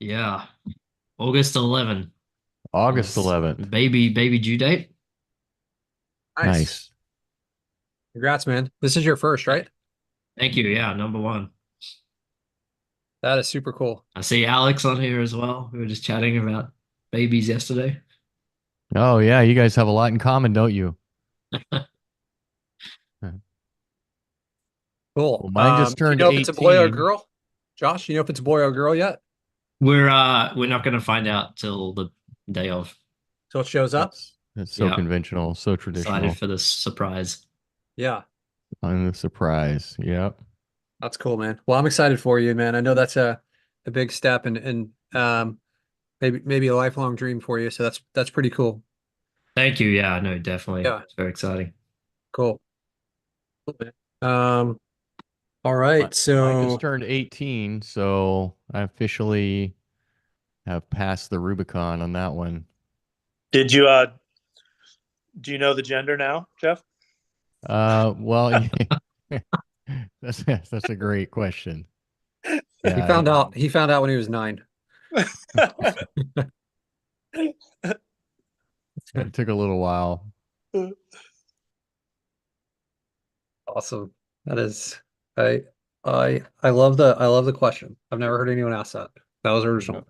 Yeah, August 11 August is 11th. baby due date. Nice. Nice. Congrats, man. This is your first, right? Thank you. Yeah, number one. That is super cool. I see Alex on here as well. We were just chatting about babies yesterday. Oh yeah, you guys have a lot in common, don't you? Cool. Well, mine just Do you turned know if it's a boy or a 18. girl? Josh, you know if it's a boy or a girl yet? We're not gonna find out till the day of. Till it shows up? That's so Yeah, conventional, so excited traditional. for this surprise. Yeah, I'm the surprise. Yep. that's cool, man. Well, I'm excited for you, man. I know that's a big step and maybe a lifelong dream for you. So that's pretty cool. Thank you. Yeah, no, definitely. Yeah, It's very exciting. cool. Cool, man. All Mi- right. Mine just So turned 18, so I officially have passed the Rubicon on that one. Did you do you know the gender now, Jeff? Well, that's a great question. he Yeah, found out he found out when he was 9. it took a little while. Awesome. That is I I love the question. I've never heard anyone ask that. That was original.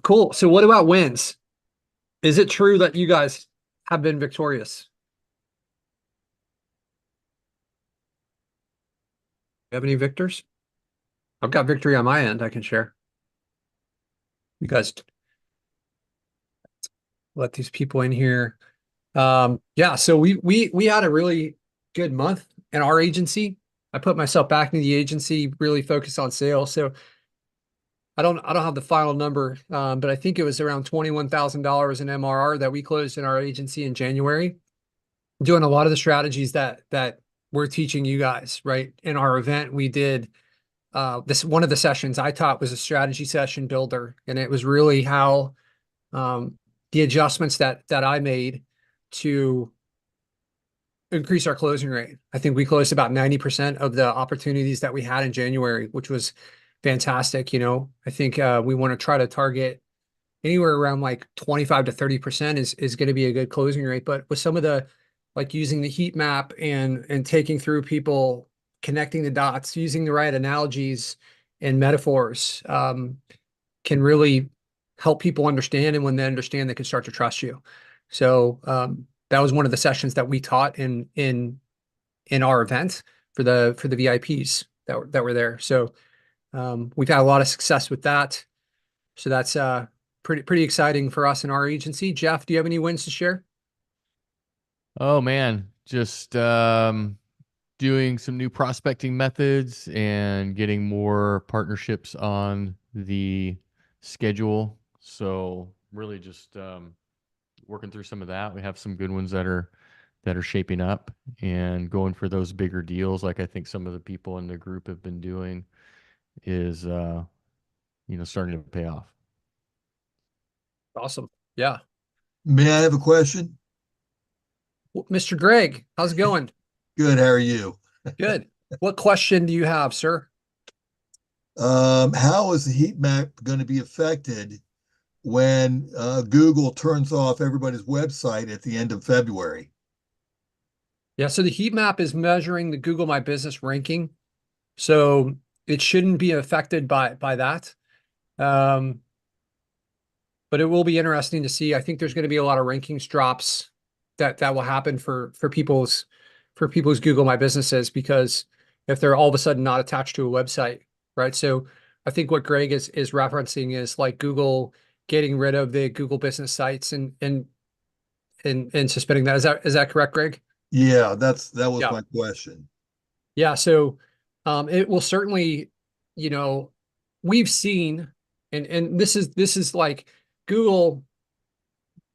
Cool. So what about wins? Is it true that you guys have been victorious? You have any victors? I've got victory on my end I can share. You guys let these people in here. Yeah, so we had a really good month in our agency. I put myself back in the agency, really focused on sales. So I don't have the final number, but I think it was around $21,000 in MRR that we closed in our agency in January, doing a lot of the strategies that we're teaching you guys, right? In our event, we did this one of the sessions I taught was a strategy session builder, and it was really how the adjustments that I made to increase our closing rate. I think we closed about 90% of the opportunities that we had in January, which was fantastic. I think we want to try to target anywhere around like 25 to 30% is going to be a good closing rate. But with some of the like using the heat map and taking through people, connecting the dots, using the right analogies and metaphors, can really help people understand. And when they understand, they can start to trust you. So that was one of the sessions that we taught in our event for the VIPs that were there. So we've had a lot of success with that. So that's pretty exciting for us in our agency. Jeff, do you have any wins to share? Oh man, just doing some new prospecting methods and getting more partnerships on the schedule. So really just working through some of that. We have some good ones that are shaping up and going for those bigger deals like I think some of the people in the group have been doing is starting to pay off. Awesome. Yeah. May I have a question? Mr. Greg, how's it going? Good. How are you? Good. What question do you have, sir? How is the heat map going to be affected when Google turns off everybody's website at the end of February? Yeah, so the heat map is measuring the Google My Business ranking. So it shouldn't be affected by that. Um, but it will be interesting to see. I think there's going to be a lot of rankings drops that will happen for people's Google My Businesses, because if they're all of a sudden not attached to a website, right? So I think what Greg is referencing is like Google getting rid of the Google business sites and suspending that. Is that correct, Greg? Yeah, that was Yeah. my question. Yeah. So it will certainly, you know, we've seen, and this is like Google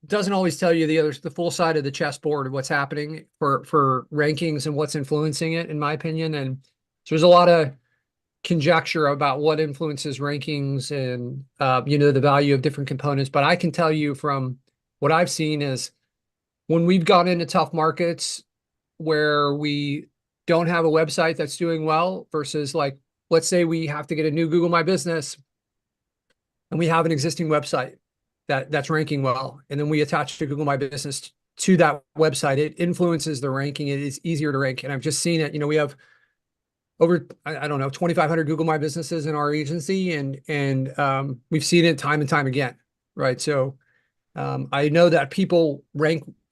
doesn't always tell you the full side of the chessboard of what's happening for rankings and what's influencing it, in my opinion. And so there's a lot of conjecture about what influences rankings and the value of different components. But I can tell you from what I've seen is when we've gone into tough markets where we don't have a website that's doing well versus like, let's say we have to get a new Google My Business and we have an existing website that's ranking well, and then we attach to Google My Business to that website, it influences the ranking. It is easier to rank. And I've just seen it. We have over, I don't know, 2,500 Google My Businesses in our agency, and we've seen it time and time again, right? So I know that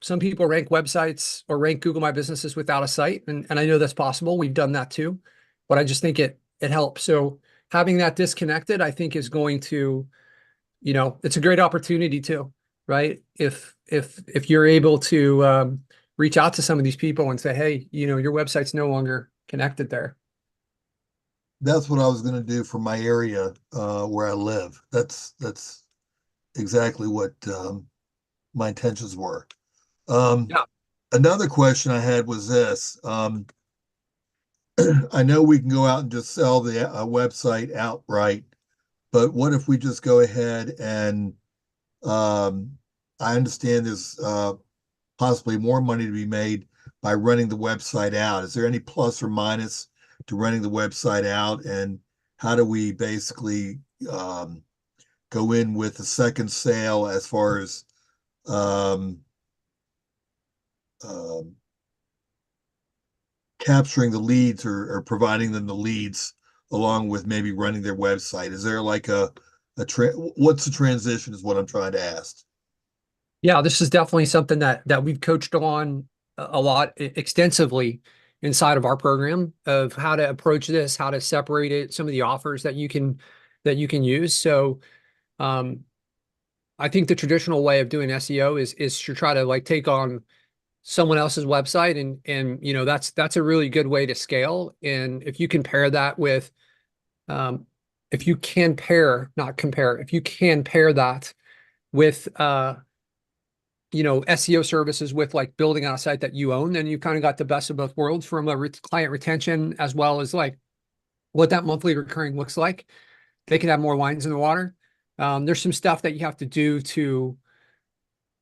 some people rank websites or rank Google My Businesses without a site, and I know that's possible. We've done that too, but I just think it helps. So having that disconnected, I think is going to, it's a great opportunity too, right? If you're able to reach out to some of these people and say, hey, your website's no longer connected there. That's what I was going to do for my area where I live. That's exactly what my intentions were. Yeah. Another question I had was this. I know we can go out and just sell the website outright, but what if we just go ahead and I understand there's possibly more money to be made by running the website out. Is there any plus or minus to running the website out? And how do we basically go in with a second sale as far as capturing the leads or providing them the leads along with maybe running their website? Is there like what's the transition is what I'm trying to ask. Yeah, this is definitely something that we've coached on a lot extensively inside of our program of how to approach this, how to separate it, some of the offers that you can use. So I think the traditional way of doing SEO is to try to like take on someone else's website, and that's a really good way to scale. And if you can pair that with if you can pair, not compare, if you can pair that with SEO services with like building on a site that you own, then you kind of got the best of both worlds from a client retention as well as like what that monthly recurring looks like. They can have more lines in the water. There's some stuff that you have to do to,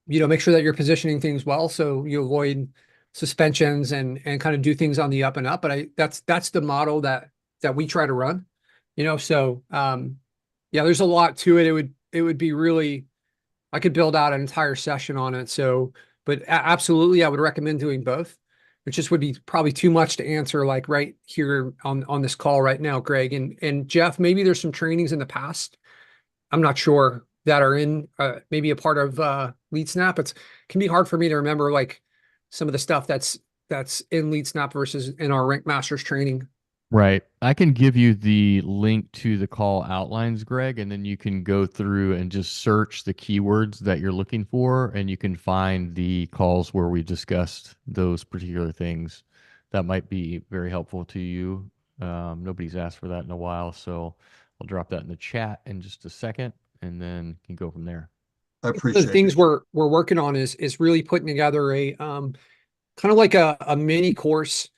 make sure that you're positioning things well, so you avoid suspensions and kind of do things on the up and up. But that's the model that we try to run, So yeah, there's a lot to it. It would be really, I could build out an entire session on it. So, but absolutely, I would recommend doing both. It just would be probably too much to answer like right here on this call right now, Greg. And Jeff, maybe there's some trainings in the past, I'm not sure, that are in maybe a part of LeadSnap. It can be hard for me to remember like some of the stuff that's in LeadSnap versus in our Rank Masters training. Right. I can give you the link to the call outlines, Greg, and then you can go through and just search the keywords that you're looking for, and you can find the calls where we discussed those particular things. That might be very helpful to you. Nobody's asked for that in a while, so I'll drop that in the chat in just a second, and then you can go from there. I One of appreciate the things it. we're working on is really putting together a kind of like a mini course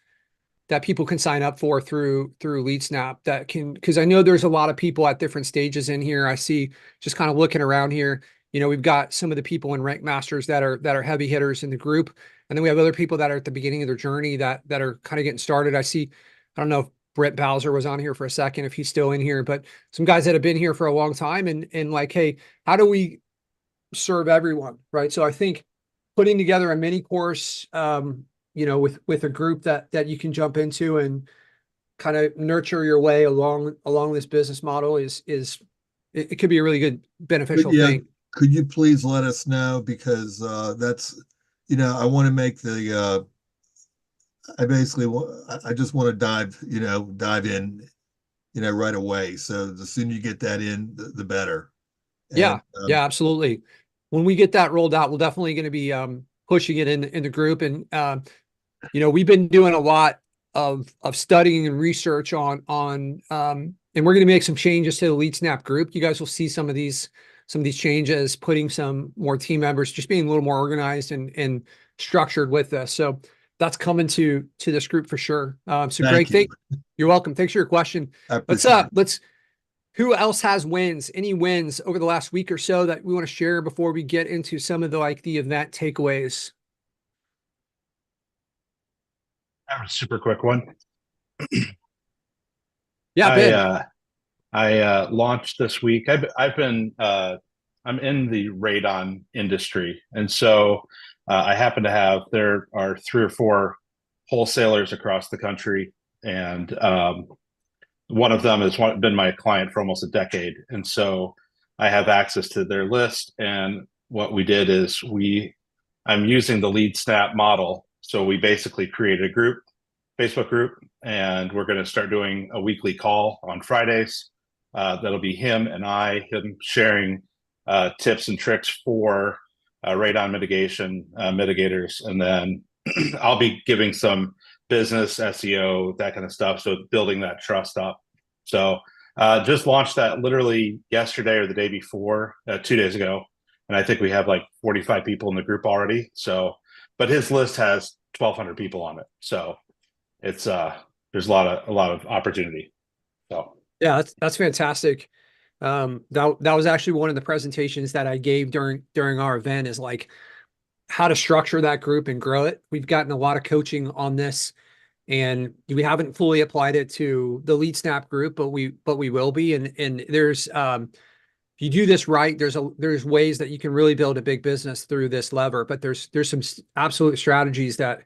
that people can sign up for through LeadSnap that can, because I know there's a lot of people at different stages in here. I see, just kind of looking around here, we've got some of the people in Rank Masters that are heavy hitters in the group. And then we have other people that are at the beginning of their journey that are kind of getting started. I see, I don't know if Brett Bowser was on here for a second, if he's still in here, but some guys that have been here for a long time and like, hey, how do we serve everyone? Right. So I think putting together a mini course, with a group that you can jump into and kind of nurture your way along this business model is it could be a really good But beneficial yeah, thing. could you please let us know, because that's, I want to make I basically I just want to dive in, right away. So the sooner you get that in, the better. And Yeah, absolutely. When we get that rolled out, we're definitely going to be pushing it in the group. And we've been doing a lot of studying and research on and we're going to make some changes to the LeadSnap group. You guys will see some of these changes, putting some more team members, just being a little more organized and structured with this. So that's coming to this group for sure. So thank Greg, you. you're welcome. Thanks for your question. I appreciate it. Who else has wins? Any wins over the last week or so that we want to share before we get into some of the event takeaways? I have a super quick one. Yeah, Ben. I launched this week. I've been I'm in the radon industry, and so I happen to have there are 3 or 4 wholesalers across the country, and one of them has been my client for almost a decade, and so I have access to their list. And what we did is I'm using the LeadSnap model, so we basically created a group, Facebook group, and we're going to start doing a weekly call on Fridays. That'll be him sharing tips and tricks for radon mitigation mitigators, and then I'll be giving some business SEO, that kind of stuff. So building that trust up. So just launched that literally yesterday or the day before, 2 days ago, and I think we have like 45 people in the group already. So, but his list has 1,200 people on it. So it's there's a lot of opportunity. So Yeah, that's fantastic. That was actually one of the presentations that I gave during our event, is like how to structure that group and grow it. We've gotten a lot of coaching on this, and we haven't fully applied it to the LeadSnap group, but we will be. And there's if you do this right, there's ways that you can really build a big business through this lever, but there's some absolute strategies that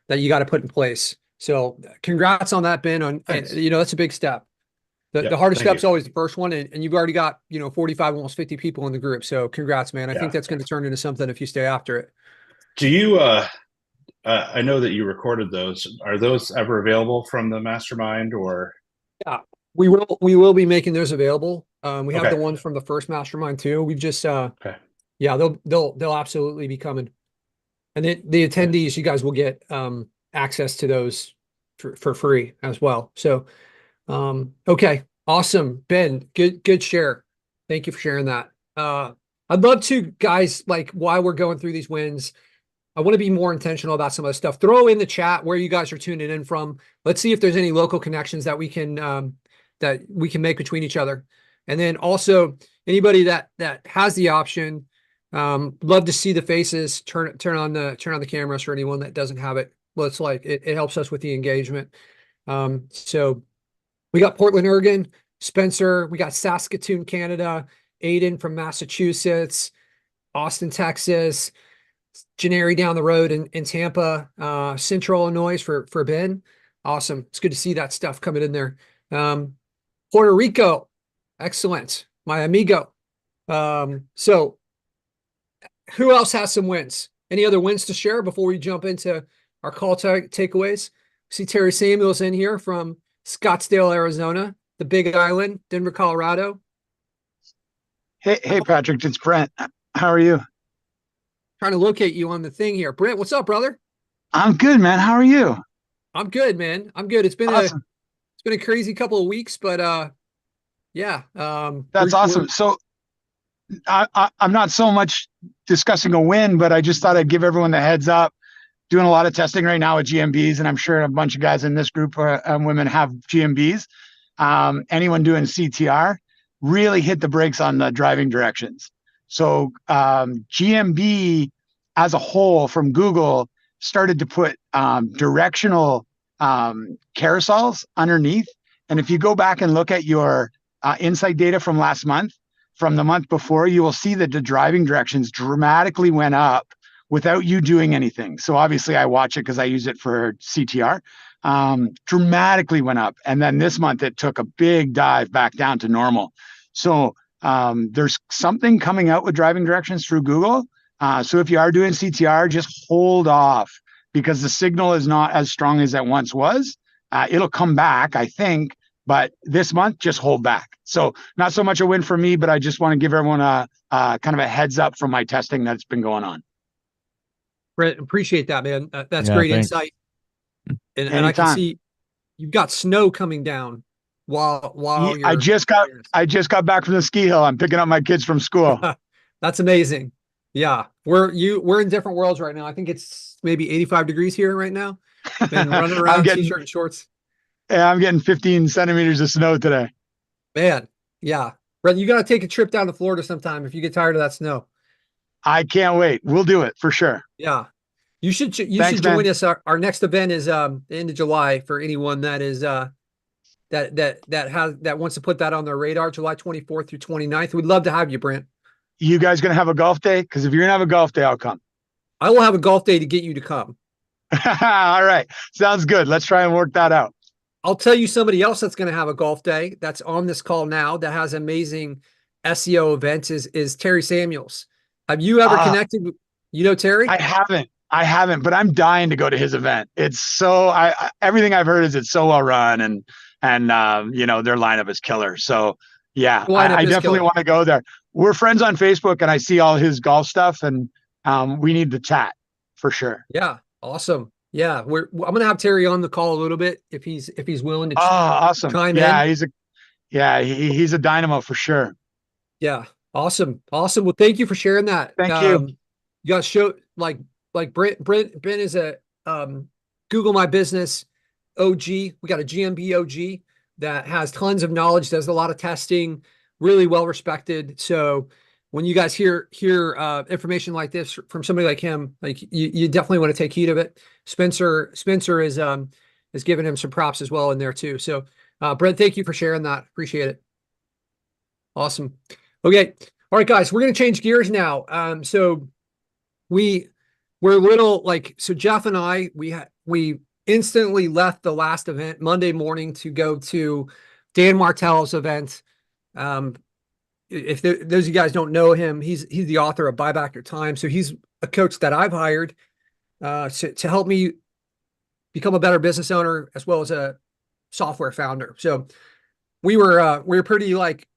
you got to put in place. So congrats on that, Ben. And, that's a big step. The hardest step's always the first one, and you've already got 45, almost 50 people in the group. So congrats, man. I think that's going to turn into something if you stay after it. do you I know that you recorded those. Are those ever available from the mastermind, or? Yeah, we will be making those available. We have the ones from the first mastermind too. We've just yeah, they'll absolutely be coming. And the attendees, you guys will get access to those for free as well. So okay, awesome. Ben, good share. Thank you for sharing that. I'd love to, guys, like, while we're going through these wins, I want to be more intentional about some of the stuff. Throw in the chat where you guys are tuning in from. Let's see if there's any local connections that we can make between each other. And then also anybody that has the option, love to see the faces. Turn on the cameras for anyone that doesn't have it. Well, it's like it helps us with the engagement. So we got Portland, Oregon, Spencer. We got Saskatoon, Canada, Aiden from Massachusetts, Austin, Texas, Janeri down the road in Tampa, Central Illinois for Ben. Awesome. It's good to see that stuff coming in there. Puerto Rico. Excellent. My amigo. So who else has some wins? Any other wins to share before we jump into our call takeaways? See Terry Samuels in here from Scottsdale, Arizona, the Big Island, Denver, Colorado. Hey, Patrick, it's Brent. How are you? Trying to locate you on the thing here. Brent, what's up, brother? I'm good, man. How are you? I'm good, man. I'm good. It's been awesome. It's been a crazy couple of weeks, but yeah. That's awesome. So I'm not so much discussing a win, but I just thought I'd give everyone the heads up. Doing a lot of testing right now with GMBs, and I'm sure a bunch of guys in this group women have GMBs. Anyone doing CTR, really hit the brakes on the driving directions. So GMB as a whole from Google started to put directional carousels underneath. And if you go back and look at your insight data from last month, from the month before, you will see that the driving directions dramatically went up without you doing anything. So obviously I watch it because I use it for CTR. Dramatically went up. And then this month it took a big dive back down to normal. So there's something coming out with driving directions through Google. So if you are doing CTR, just hold off because the signal is not as strong as it once was. It'll come back, I think, but this month, just hold back. So not so much a win for me, but I just want to give everyone a kind of a heads up from my testing that's been going on. Brent, appreciate that, man. That's great insight. And I can see you've got snow coming down while you're. I just got back from the ski hill. I'm picking up my kids from school. That's amazing. Yeah, we're in different worlds right now. I think it's maybe 85 degrees here right now. And running around t-shirt and shorts. Yeah, I'm getting 15 centimeters of snow today. Man, yeah. Brent, you got to take a trip down to Florida sometime if you get tired of that snow. I can't wait. We'll do it for sure. Yeah. You should join us. Our next event is the end of July for anyone that that wants to put that on their radar, July 24th through 29th. We'd love to have you, Brent. You guys gonna have a golf day? Because if you're gonna have a golf day, I'll come. I will have a golf day to get you to come. All right, sounds good. Let's try and work that out. I'll tell you somebody else that's going to have a golf day that's on this call now that has amazing SEO events is Terry Samuels. Have you ever connected with, Terry? I haven't, but I'm dying to go to his event. It's so everything I've heard is it's so well run and their lineup is killer. So yeah, I definitely want to go there. We're friends on Facebook and I see all his golf stuff and we need to chat for sure. Yeah. Awesome. Yeah. I'm going to have Terry on the call a little bit if he's willing to awesome. chime yeah, in. He's a dynamo for sure. Yeah. Awesome. Well, thank you for sharing that. Thank you. You guys show like Brent is a Google My Business OG. We got a GMB OG that has tons of knowledge, does a lot of testing, really well respected. So when you guys hear information like this from somebody like him, like you definitely want to take heed of it. Spencer is giving him some props as well in there too. So Brent, thank you for sharing that. Appreciate it. Awesome. Okay. All right, guys, we're going to change gears now. So we're a little so Jeff and I, we instantly left the last event Monday morning to go to Dan Martell's event. If those of you guys don't know him, he's the author of Buy Back Your Time. So he's a coach that I've hired to help me become a better business owner as well as a software founder. So we were pretty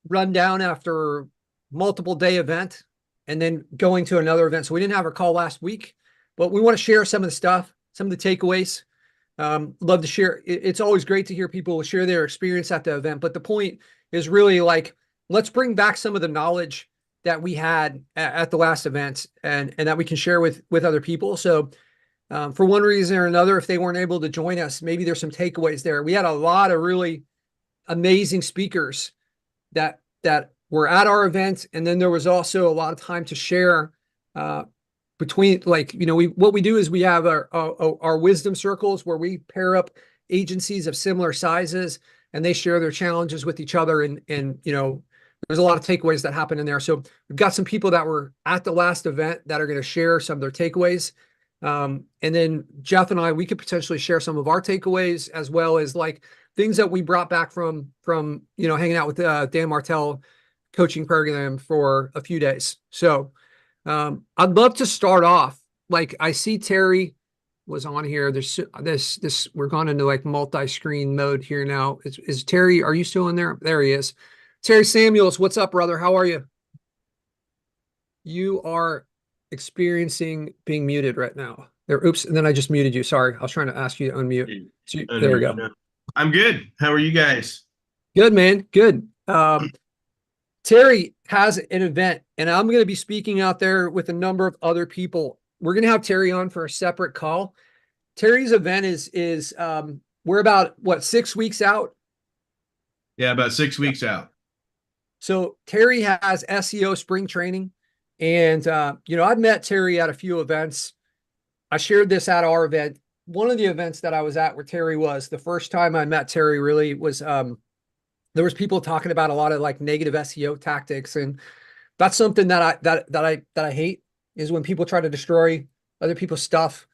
run down after multiple day event and then going to another event. So we didn't have our call last week, but we want to share some of the stuff, some of the takeaways. Love to share. It's always great to hear people share their experience at the event, but the point is really let's bring back some of the knowledge that we had at the last event and that we can share with other people. So for one reason or another, if they weren't able to join us, maybe there's some takeaways there. We had a lot of really amazing speakers that were at our event. And then there was also a lot of time to share between what we do is we have our wisdom circles where we pair up agencies of similar sizes and they share their challenges with each other. And there's a lot of takeaways that happen in there. So we've got some people that were at the last event that are going to share some of their takeaways. And then Jeff and I, we could potentially share some of our takeaways as well as things that we brought back from hanging out with Dan Martell coaching program for a few days. So I'd love to start off. I see Terry was on here. There's this we're gone into multi-screen mode here now. Is Terry, are you still in there? There he is. Terry Samuels, what's up, brother? How are you? You are experiencing being muted right now. There, oops, and then I just muted you. Sorry, I was trying to ask you to unmute. So there we go. I'm good. How are you guys? Good, man. Good. Terry has an event, and I'm going to be speaking out there with a number of other people. We're going to have Terry on for a separate call. Terry's event is we're about 6 weeks out. Yeah, about 6 weeks out. So Terry has SEO spring training, and I've met Terry at a few events. I shared this at our event. One of the events that I was at where Terry was, the first time I met Terry really was there was people talking about a lot of negative SEO tactics, and that's something that I hate is when people try to destroy other people's stuff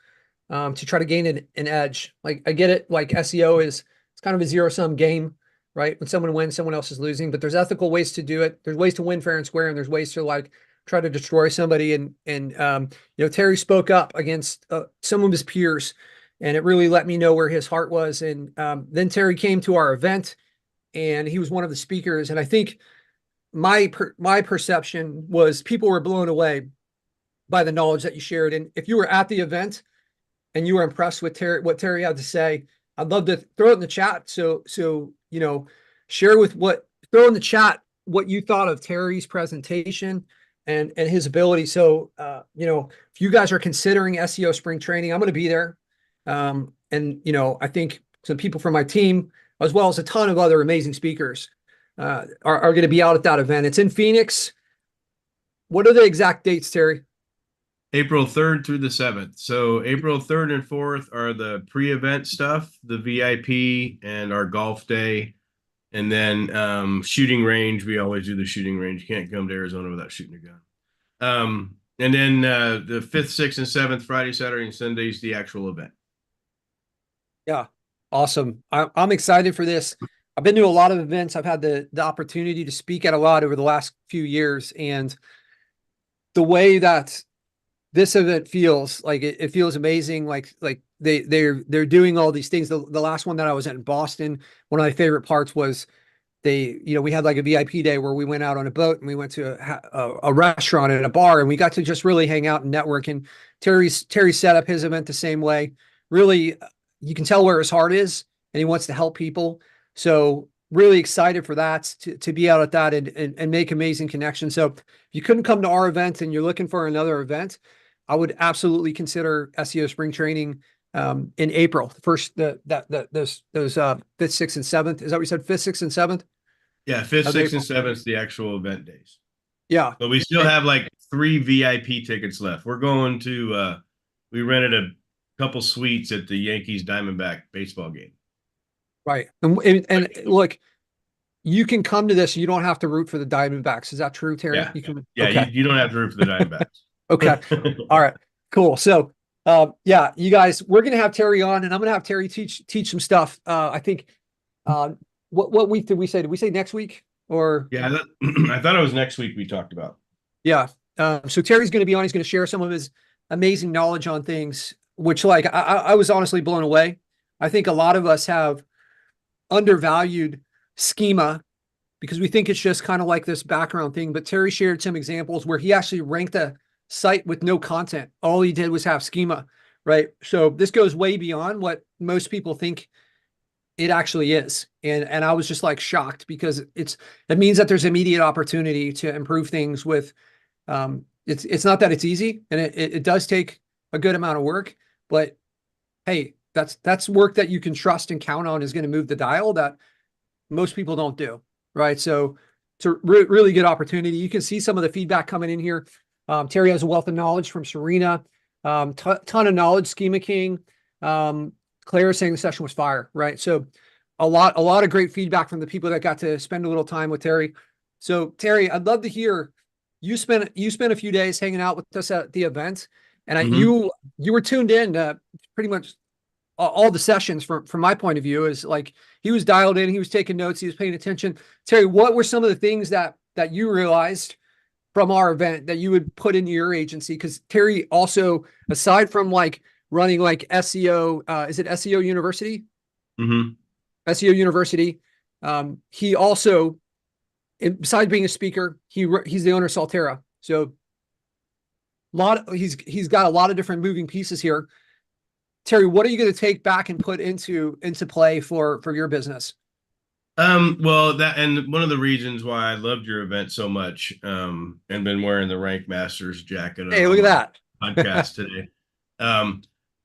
to try to gain an edge. I get it, SEO it's kind of a zero-sum game, right? When someone wins, someone else is losing, but there's ethical ways to do it. There's ways to win fair and square, and there's ways to try to destroy somebody. And Terry spoke up against some of his peers, and it really let me know where his heart was. And then Terry came to our event, and he was one of the speakers. And I think my perception was people were blown away by the knowledge that you shared. And if you were at the event and you were impressed with what Terry had to say, I'd love to throw it in the chat. So share throw in the chat what you thought of Terry's presentation and his ability. So if you guys are considering SEO spring training, I'm going to be there. And I think some people from my team, as well as a ton of other amazing speakers, are going to be out at that event. It's in Phoenix. What are the exact dates, Terry? April 3rd through the 7th. So April 3rd and 4th are the pre-event stuff, the VIP and our golf day. And then shooting range, we always do the shooting range. You can't come to Arizona without shooting a gun. And then the 5th, 6th, and 7th, Friday, Saturday, and Sunday is the actual event. Yeah. Awesome. I'm excited for this. I've been to a lot of events. I've had the opportunity to speak at a lot over the last few years, and the way that this event feels like it feels amazing. Like they're doing all these things. The last one that I was at in Boston, one of my favorite parts was we had like a VIP day where we went out on a boat and we went to a restaurant and a bar, and we got to just really hang out and network. And Terry set up his event the same way. Really, you can tell where his heart is, and he wants to help people. So really excited for that, to be out at that and make amazing connections. So if you couldn't come to our event and you're looking for another event, I would absolutely consider SEO Spring Training in April. Those 5th, 6th, and 7th. Is that what you said? 5th, 6th, and 7th? Yeah, 5th, 6th, April. and 7th, the actual event days. Yeah. But we still have like 3 VIP tickets left. We're going to we rented a couple suites at the Yankees Diamondback baseball game. Right. And look, you can come to this. You don't have to root for the Diamondbacks. Is that true, Terry? Yeah. You can. Yeah, Okay. you don't have to root for the Diamondbacks. Okay. All right. Cool. So, yeah, you guys, we're going to have Terry on, and I'm going to have Terry teach some stuff. I think, what week did we say? Did we say next week or? Yeah, I thought it was next week we talked about. Yeah. So Terry's going to be on. He's going to share some of his amazing knowledge on things, which like I was honestly blown away. I think a lot of us have undervalued schema because we think it's just kind of like this background thing. But Terry shared some examples where he actually ranked a site with no content. All he did was have schema, right? So this goes way beyond what most people think it actually is. And I was just like shocked because it means that there's immediate opportunity to improve things with, it's not that it's easy, and it does take a good amount of work, but hey, that's work that you can trust and count on is going to move the dial that most people don't do, right? So it's a really good opportunity. You can see some of the feedback coming in here. Terry has a wealth of knowledge from Serena, ton of knowledge, Schema King. Claire saying the session was fire, right? So a lot of great feedback from the people that got to spend a little time with Terry. So Terry, I'd love to hear, you spent a few days hanging out with us at the event, and you were tuned in to pretty much all the sessions. From my point of view, is like he was dialed in, he was taking notes, he was paying attention. Terry, what were some of the things that you realized from our event that you would put into your agency? Because Terry also, aside from like running like SEO, is it SEO University? SEO University. He also, besides being a speaker, he's the owner of Saltera. So he's got a lot of different moving pieces here. Terry, what are you going to take back and put into play for your business? Well, and one of the reasons why I loved your event so much, and been wearing the Rank Masters jacket. Hey, look at that podcast today.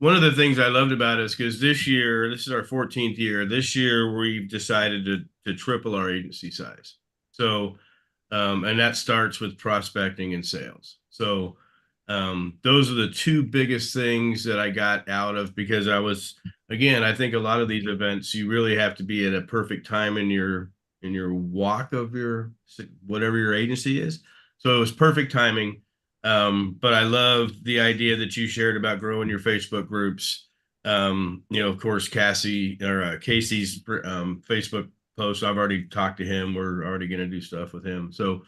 One of the things I loved about it is because this is our 14th year. This year we've decided to triple our agency size. So, and that starts with prospecting and sales. So, those are the two biggest things that I got out of, because I think a lot of these events, you really have to be at a perfect time in your walk of whatever your agency is. So it was perfect timing. But I love the idea that you shared about growing your Facebook groups. Of course, Casey's Facebook post, I've already talked to him. We're already going to do stuff with him. So,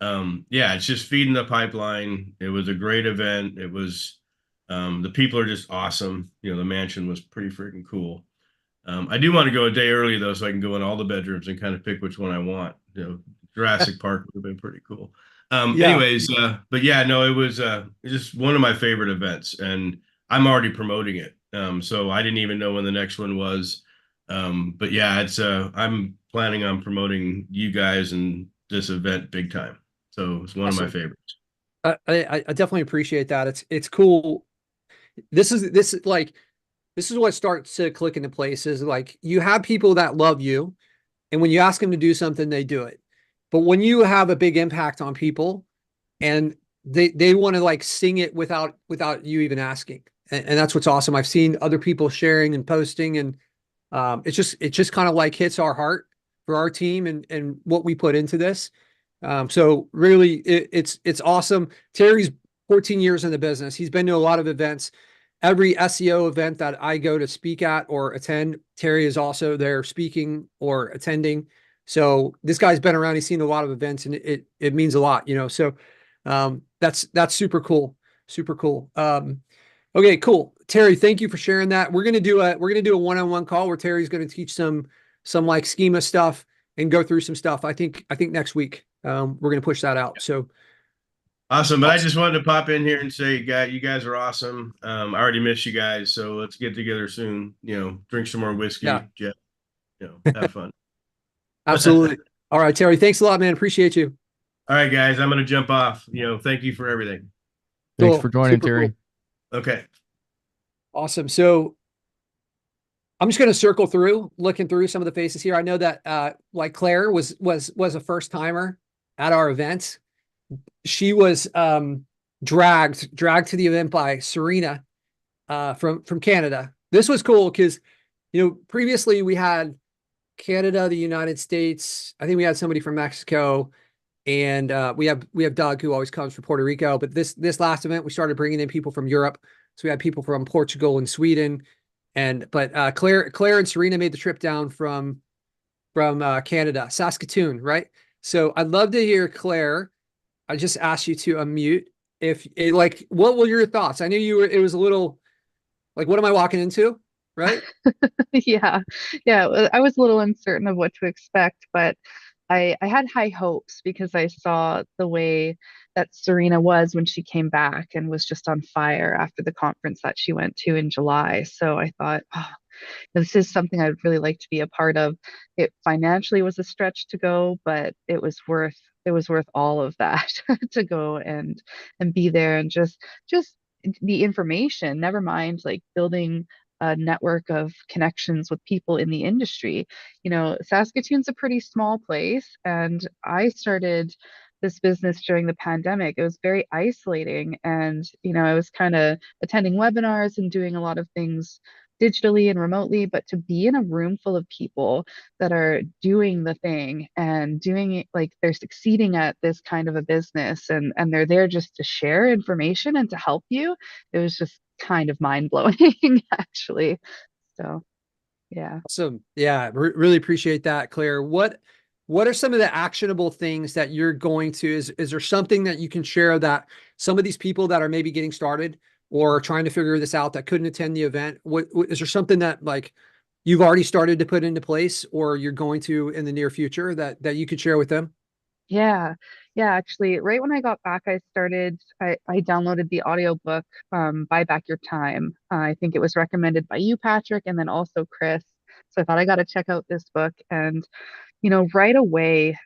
it's just feeding the pipeline. It was a great event. It was, the people are just awesome. The mansion was pretty freaking cool. I do want to go a day early though, so I can go in all the bedrooms and kind of pick which one I want. Jurassic Park would have been pretty cool. Anyways, but yeah, no, it was just one of my favorite events, and I'm already promoting it. So I didn't even know when the next one was. But yeah, it's I'm planning on promoting you guys and this event big time. So it's one of my favorites. I definitely appreciate that. It's cool. This is what starts to click into place, is like you have people that love you, and when you ask them to do something, they do it. But when you have a big impact on people and they want to like sing it without you even asking. And that's what's awesome. I've seen other people sharing and posting, and it just kind of like hits our heart for our team and what we put into this. So really it's awesome. Terry's 14 years in the business. He's been to a lot of events. Every SEO event that I go to speak at or attend, Terry is also there speaking or attending. So this guy's been around. He's seen a lot of events, and it means a lot, you know. So that's super cool, super cool. Okay, cool. Terry, thank you for sharing that. We're gonna do a one-on-one call where Terry's gonna teach some like schema stuff and go through some stuff. I think next week we're gonna push that out. So. Awesome. But I just wanted to pop in here and say, you guys are awesome. I already miss you guys. So let's get together soon, drink some more whiskey, Yeah. Jeff, have fun. Absolutely. All right, Terry, thanks a lot, man. Appreciate you. All right, guys, I'm going to jump off. Thank you for everything. Thanks Cool. for joining, Super Terry. cool. Okay. Awesome. So I'm just going to circle through, looking through some of the faces here. I know that like Claire was a first timer at our event. She was dragged to the event by Serena from Canada. This was cool because previously we had Canada, the United States. I think we had somebody from Mexico, and we have Doug, who always comes from Puerto Rico. But this last event, we started bringing in people from Europe. So we had people from Portugal and Sweden, but Claire and Serena made the trip down from Canada, Saskatoon, right? So I'd love to hear, Claire. I just asked you to unmute. What were your thoughts? I knew it was a little like, what am I walking into? Right? Yeah. I was a little uncertain of what to expect, but I had high hopes because I saw the way that Serena was when she came back and was just on fire after the conference that she went to in July. So I thought, oh, this is something I'd really like to be a part of. It financially was a stretch to go, but it was worth all of that to go and be there and just the information, never mind like building a network of connections with people in the industry. Saskatoon's a pretty small place, and I started this business during the pandemic. It was very isolating, and I was kind of attending webinars and doing a lot of things digitally and remotely, but to be in a room full of people that are doing the thing and doing it like they're succeeding at this kind of a business, and they're there just to share information and to help you, it was just kind of mind-blowing actually. So yeah. Awesome. Yeah, really appreciate that, Claire. What are some of the actionable things that you're going to, is there something that you can share that some of these people that are maybe getting started or trying to figure this out that couldn't attend the event, what is there something that like you've already started to put into place or you're going to in the near future that you could share with them? Yeah. Actually, right when I got back, I downloaded the audiobook, Buy Back Your Time. I think it was recommended by you, Patrick, and then also Chris. So I thought I got to check out this book. And, right away,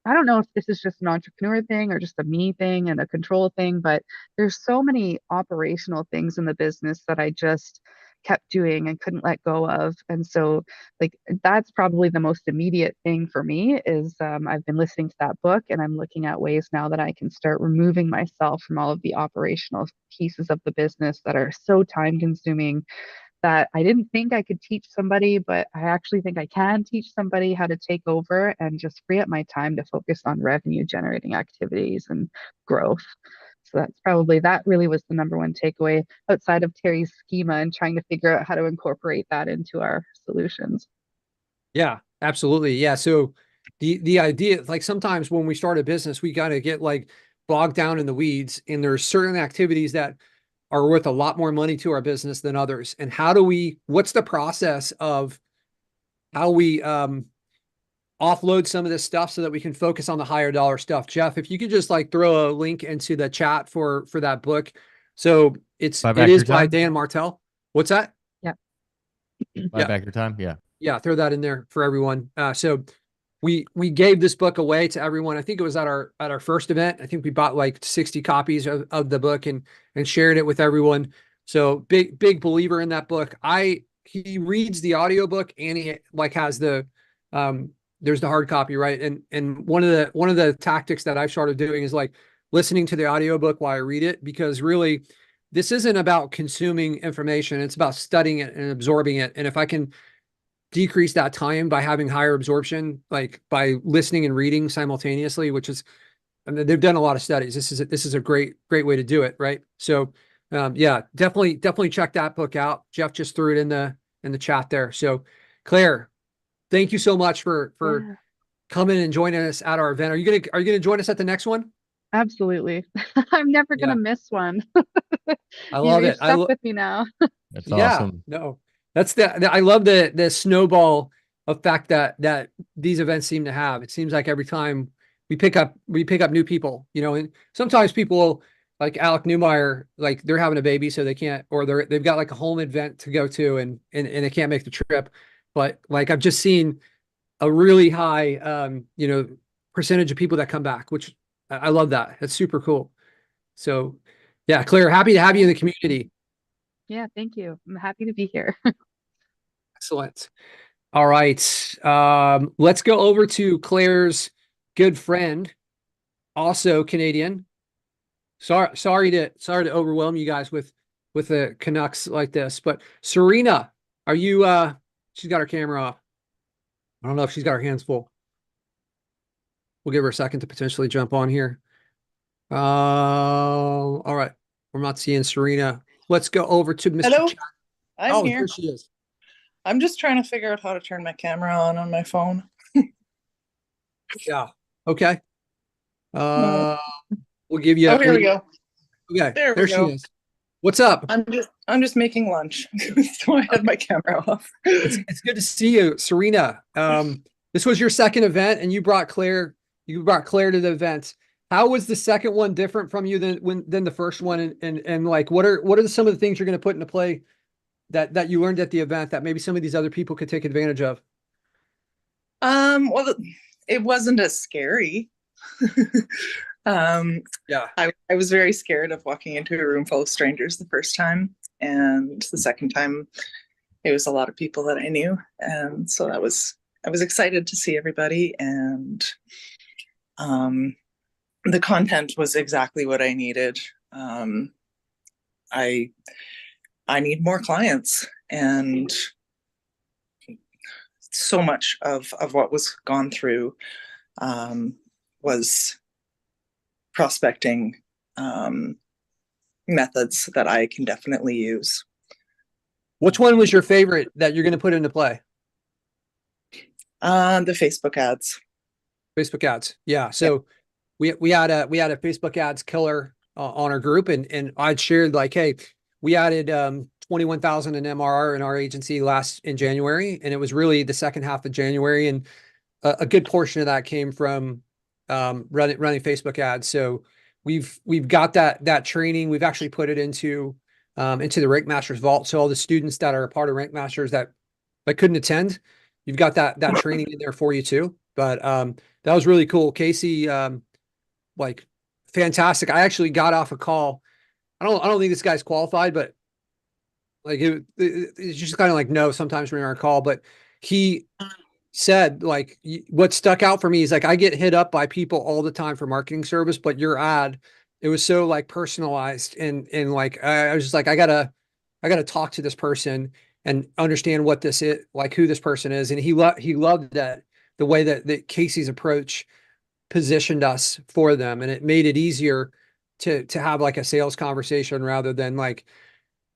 I don't know if this is just an entrepreneur thing or just a me thing and a control thing, but there's so many operational things in the business that I just kept doing and couldn't let go of. And so like that's probably the most immediate thing for me is I've been listening to that book, and I'm looking at ways now that I can start removing myself from all of the operational pieces of the business that are so time consuming that I didn't think I could teach somebody, but I actually think I can teach somebody how to take over and just free up my time to focus on revenue generating activities and growth. So that really was the number one takeaway outside of Terry's schema and trying to figure out how to incorporate that into our solutions. Yeah, absolutely. Yeah. So the idea, like sometimes when we start a business, we got to get like bogged down in the weeds, and there's certain activities that are worth a lot more money to our business than others. And what's the process of how we offload some of this stuff so that we can focus on the higher dollar stuff? Jeff, if you could just like throw a link into the chat for that book. So it is by Dan Martell. What's that? Yeah. Buy Back Your Time. Yeah. Yeah. Throw that in there for everyone. So we gave this book away to everyone. I think it was at our first event. I think we bought like 60 copies of the book and shared it with everyone. So big believer in that book. He reads the audiobook, and he like has there's the hard copy, right? And one of the tactics that I've started doing is like listening to the audiobook while I read it, because really this isn't about consuming information. It's about studying it and absorbing it. And if I can decrease that time by having higher absorption, like by listening and reading simultaneously, which is, I mean, they've done a lot of studies. This is a great way to do it, right? So, yeah, definitely check that book out. Jeff just threw it in the chat there. So, Claire, thank you so much for Yeah, coming and joining us at our event. Are you gonna join us at the next one? absolutely. I'm never Yeah, gonna miss one. I love You're it. stuck with me now. That's Yeah, awesome. no, that's I love the snowball effect that these events seem to have. It seems like every time we pick up new people, you know, and sometimes people like Alec Newmeyer, like they're having a baby, so they can't, or they've got like a home event to go to, and they can't make the trip. But like I've just seen a really high, you know, percentage of people that come back, which I love that. That's super cool. So, yeah, Claire, happy to have you in the community. Yeah, thank you. I'm happy to be here. Excellent. All right. Let's go over to Claire's good friend, also Canadian. Sorry to overwhelm you guys with the Canucks like this, but Serena, are you she's got her camera off. I don't know if she's got her hands full. We'll give her a second to potentially jump on here. All right. We're not seeing Serena. Let's go over to Mr. Hello, Ch- I'm Oh, here. there she is. I'm just trying to figure out how to turn my camera on my phone. Yeah. Okay. Uh, We'll give you. oh, here we go. Okay. There There we she go. is. What's up? I'm just making lunch, so I had my camera off. It's good to see you, Serena. This was your second event, and you brought Claire to the event. How was the second one different from you than the first one? And like, what are some of the things you're going to put into play that you learned at the event that maybe some of these other people could take advantage of? Well, it wasn't as scary. Yeah. I was very scared of walking into a room full of strangers the first time, and the second time it was a lot of people that I knew, and so I was excited to see everybody, and the content was exactly what I needed. I need more clients, and so much of what was gone through was prospecting methods that I can definitely use. Which one was your favorite that you're going to put into play? The Facebook ads. Facebook ads. Yeah. So we had a Facebook ads killer on our group, and I'd shared like, hey, we added 21,000 in MRR in our agency in January, and it was really the second half of January, and a good portion of that came from running Facebook ads. So we've got that training. We've actually put it into the Rank Masters vault. So all the students that are a part of Rank Masters that couldn't attend, you've got that training in there for you too. But that was really cool. Casey, like fantastic. I actually got off a call. I don't think this guy's qualified, but like it's just kind of like no sometimes when you're on a call. But he said like what stuck out for me is like I get hit up by people all the time for marketing service, but your ad, it was so like personalized, and like I was just like I gotta talk to this person and understand what this is, like who this person is, and he loved that the way that Casey's approach positioned us for them, and it made it easier to have like a sales conversation rather than like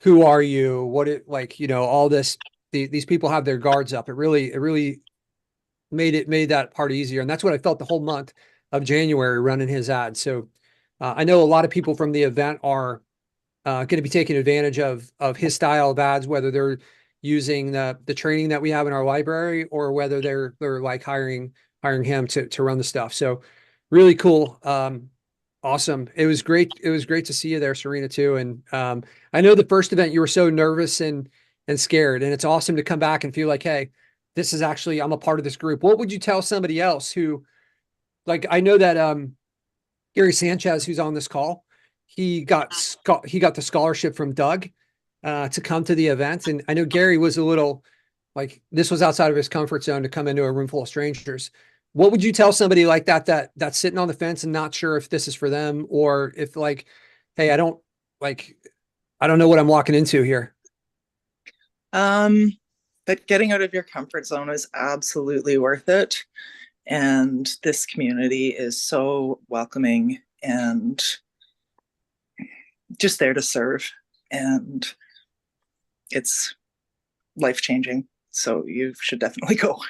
who are you, what it like, you know, all this. These people have their guards up. It really made that part easier, and that's what I felt the whole month of January running his ad. So I know a lot of people from the event are going to be taking advantage of his style of ads, whether they're using the training that we have in our library or whether they're like hiring him to run the stuff. So really cool. Awesome. It was great. It was great to see you there, Serena, too. And I know the first event you were so nervous and scared, and it's awesome to come back and feel like, hey, this is actually, I'm a part of this group. What would you tell somebody else who, like, I know that Gary Sanchez, who's on this call, he got the scholarship from Doug to come to the event. And I know Gary was a little like, this was outside of his comfort zone to come into a room full of strangers. What would you tell somebody like that's sitting on the fence and not sure if this is for them, or if like, hey, I don't know what I'm walking into here? that getting out of your comfort zone is absolutely worth it. And this community is so welcoming and just there to serve. And it's life-changing. So you should definitely go.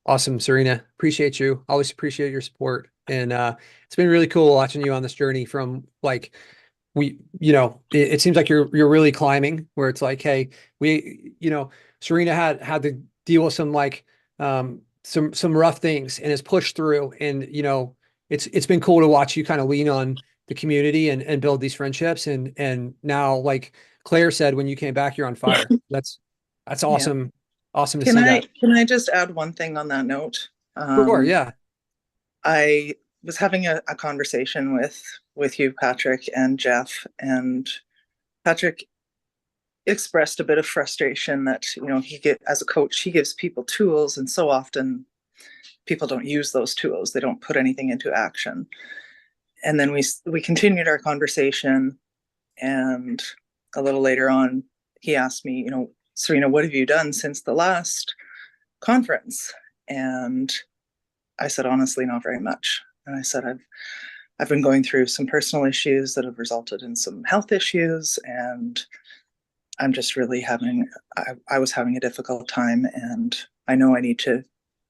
Awesome, Serena. Appreciate you. Always appreciate your support. And it's been really cool watching you on this journey from like it seems like you're really climbing where it's like, hey, Serena had to deal with some like some rough things and has pushed through. And it's been cool to watch you kind of lean on the community and build these friendships. And now, like Claire said, when you came back, you're on fire. That's awesome. Yeah. Awesome to see that. Can I just add one thing on that note? Sure, yeah. I was having a conversation with you, Patrick, and Jeff, and Patrick expressed a bit of frustration that as a coach, he gives people tools, and so often people don't use those tools. They don't put anything into action. And then we continued our conversation, and a little later on, he asked me, Serena, what have you done since the last conference? And I said, honestly, not very much. And I said, I've been going through some personal issues that have resulted in some health issues, and I'm just really I was having a difficult time, and I know I need to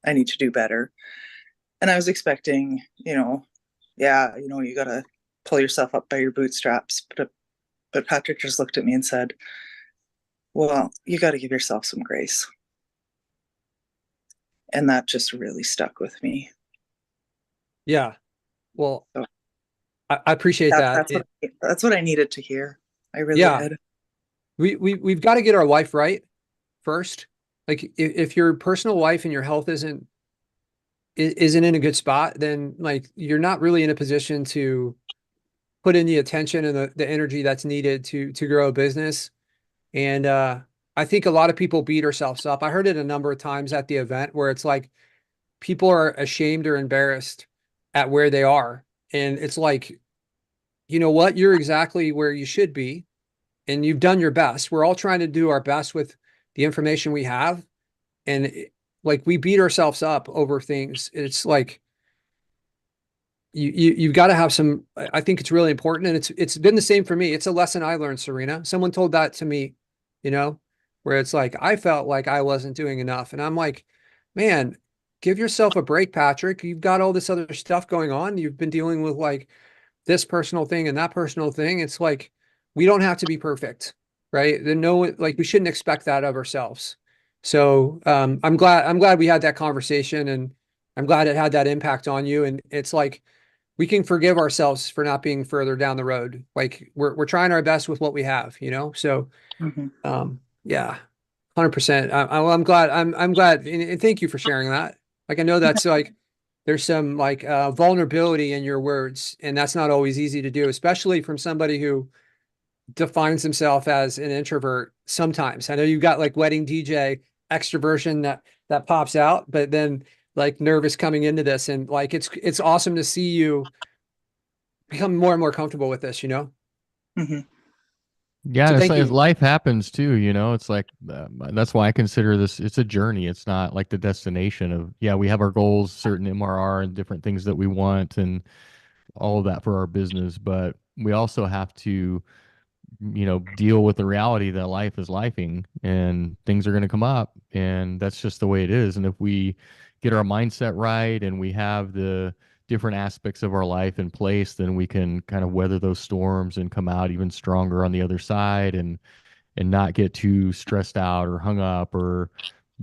do better. And I was expecting, you got to pull yourself up by your bootstraps. But Patrick just looked at me and said, well, you got to give yourself some grace. And that just really stuck with me. Yeah. Well, so, I appreciate that. That's what I needed to hear. I really did. We've got to get our life right first. Like if your personal life and your health isn't in a good spot, then like you're not really in a position to put in the attention and the energy that's needed to grow a business. And I think a lot of people beat ourselves up. I heard it a number of times at the event where it's like people are ashamed or embarrassed at where they are. And it's like, you know what? You're exactly where you should be. And you've done your best. We're all trying to do our best with the information we have. And like we beat ourselves up over things. It's like you've got to have some, I think it's really important. And it's been the same for me. It's a lesson I learned, Serena. Someone told that to me, where it's like, I felt like I wasn't doing enough. And I'm like, man, give yourself a break, Patrick. You've got all this other stuff going on. You've been dealing with like this personal thing and that personal thing. It's like, we don't have to be perfect, right? Like we shouldn't expect that of ourselves. So I'm glad we had that conversation, and I'm glad it had that impact on you. And it's like, we can forgive ourselves for not being further down the road. Like we're trying our best with what we have, So, yeah, 100%. I'm glad. I'm glad, and thank you for sharing that. Like I know that's like there's some like vulnerability in your words, and that's not always easy to do, especially from somebody who defines himself as an introvert. Sometimes I know you've got like wedding DJ extroversion that pops out, but then like nervous coming into this, and like it's awesome to see you become more and more comfortable with this. Yeah, so it's like life happens too. It's like that's why I consider this. It's a journey. It's not like the destination of we have our goals, certain MRR and different things that we want, and all of that for our business. But we also have to deal with the reality that life is lifing and things are going to come up, and that's just the way it is. And if we get our mindset right and we have the different aspects of our life in place, then we can kind of weather those storms and come out even stronger on the other side, and not get too stressed out or hung up or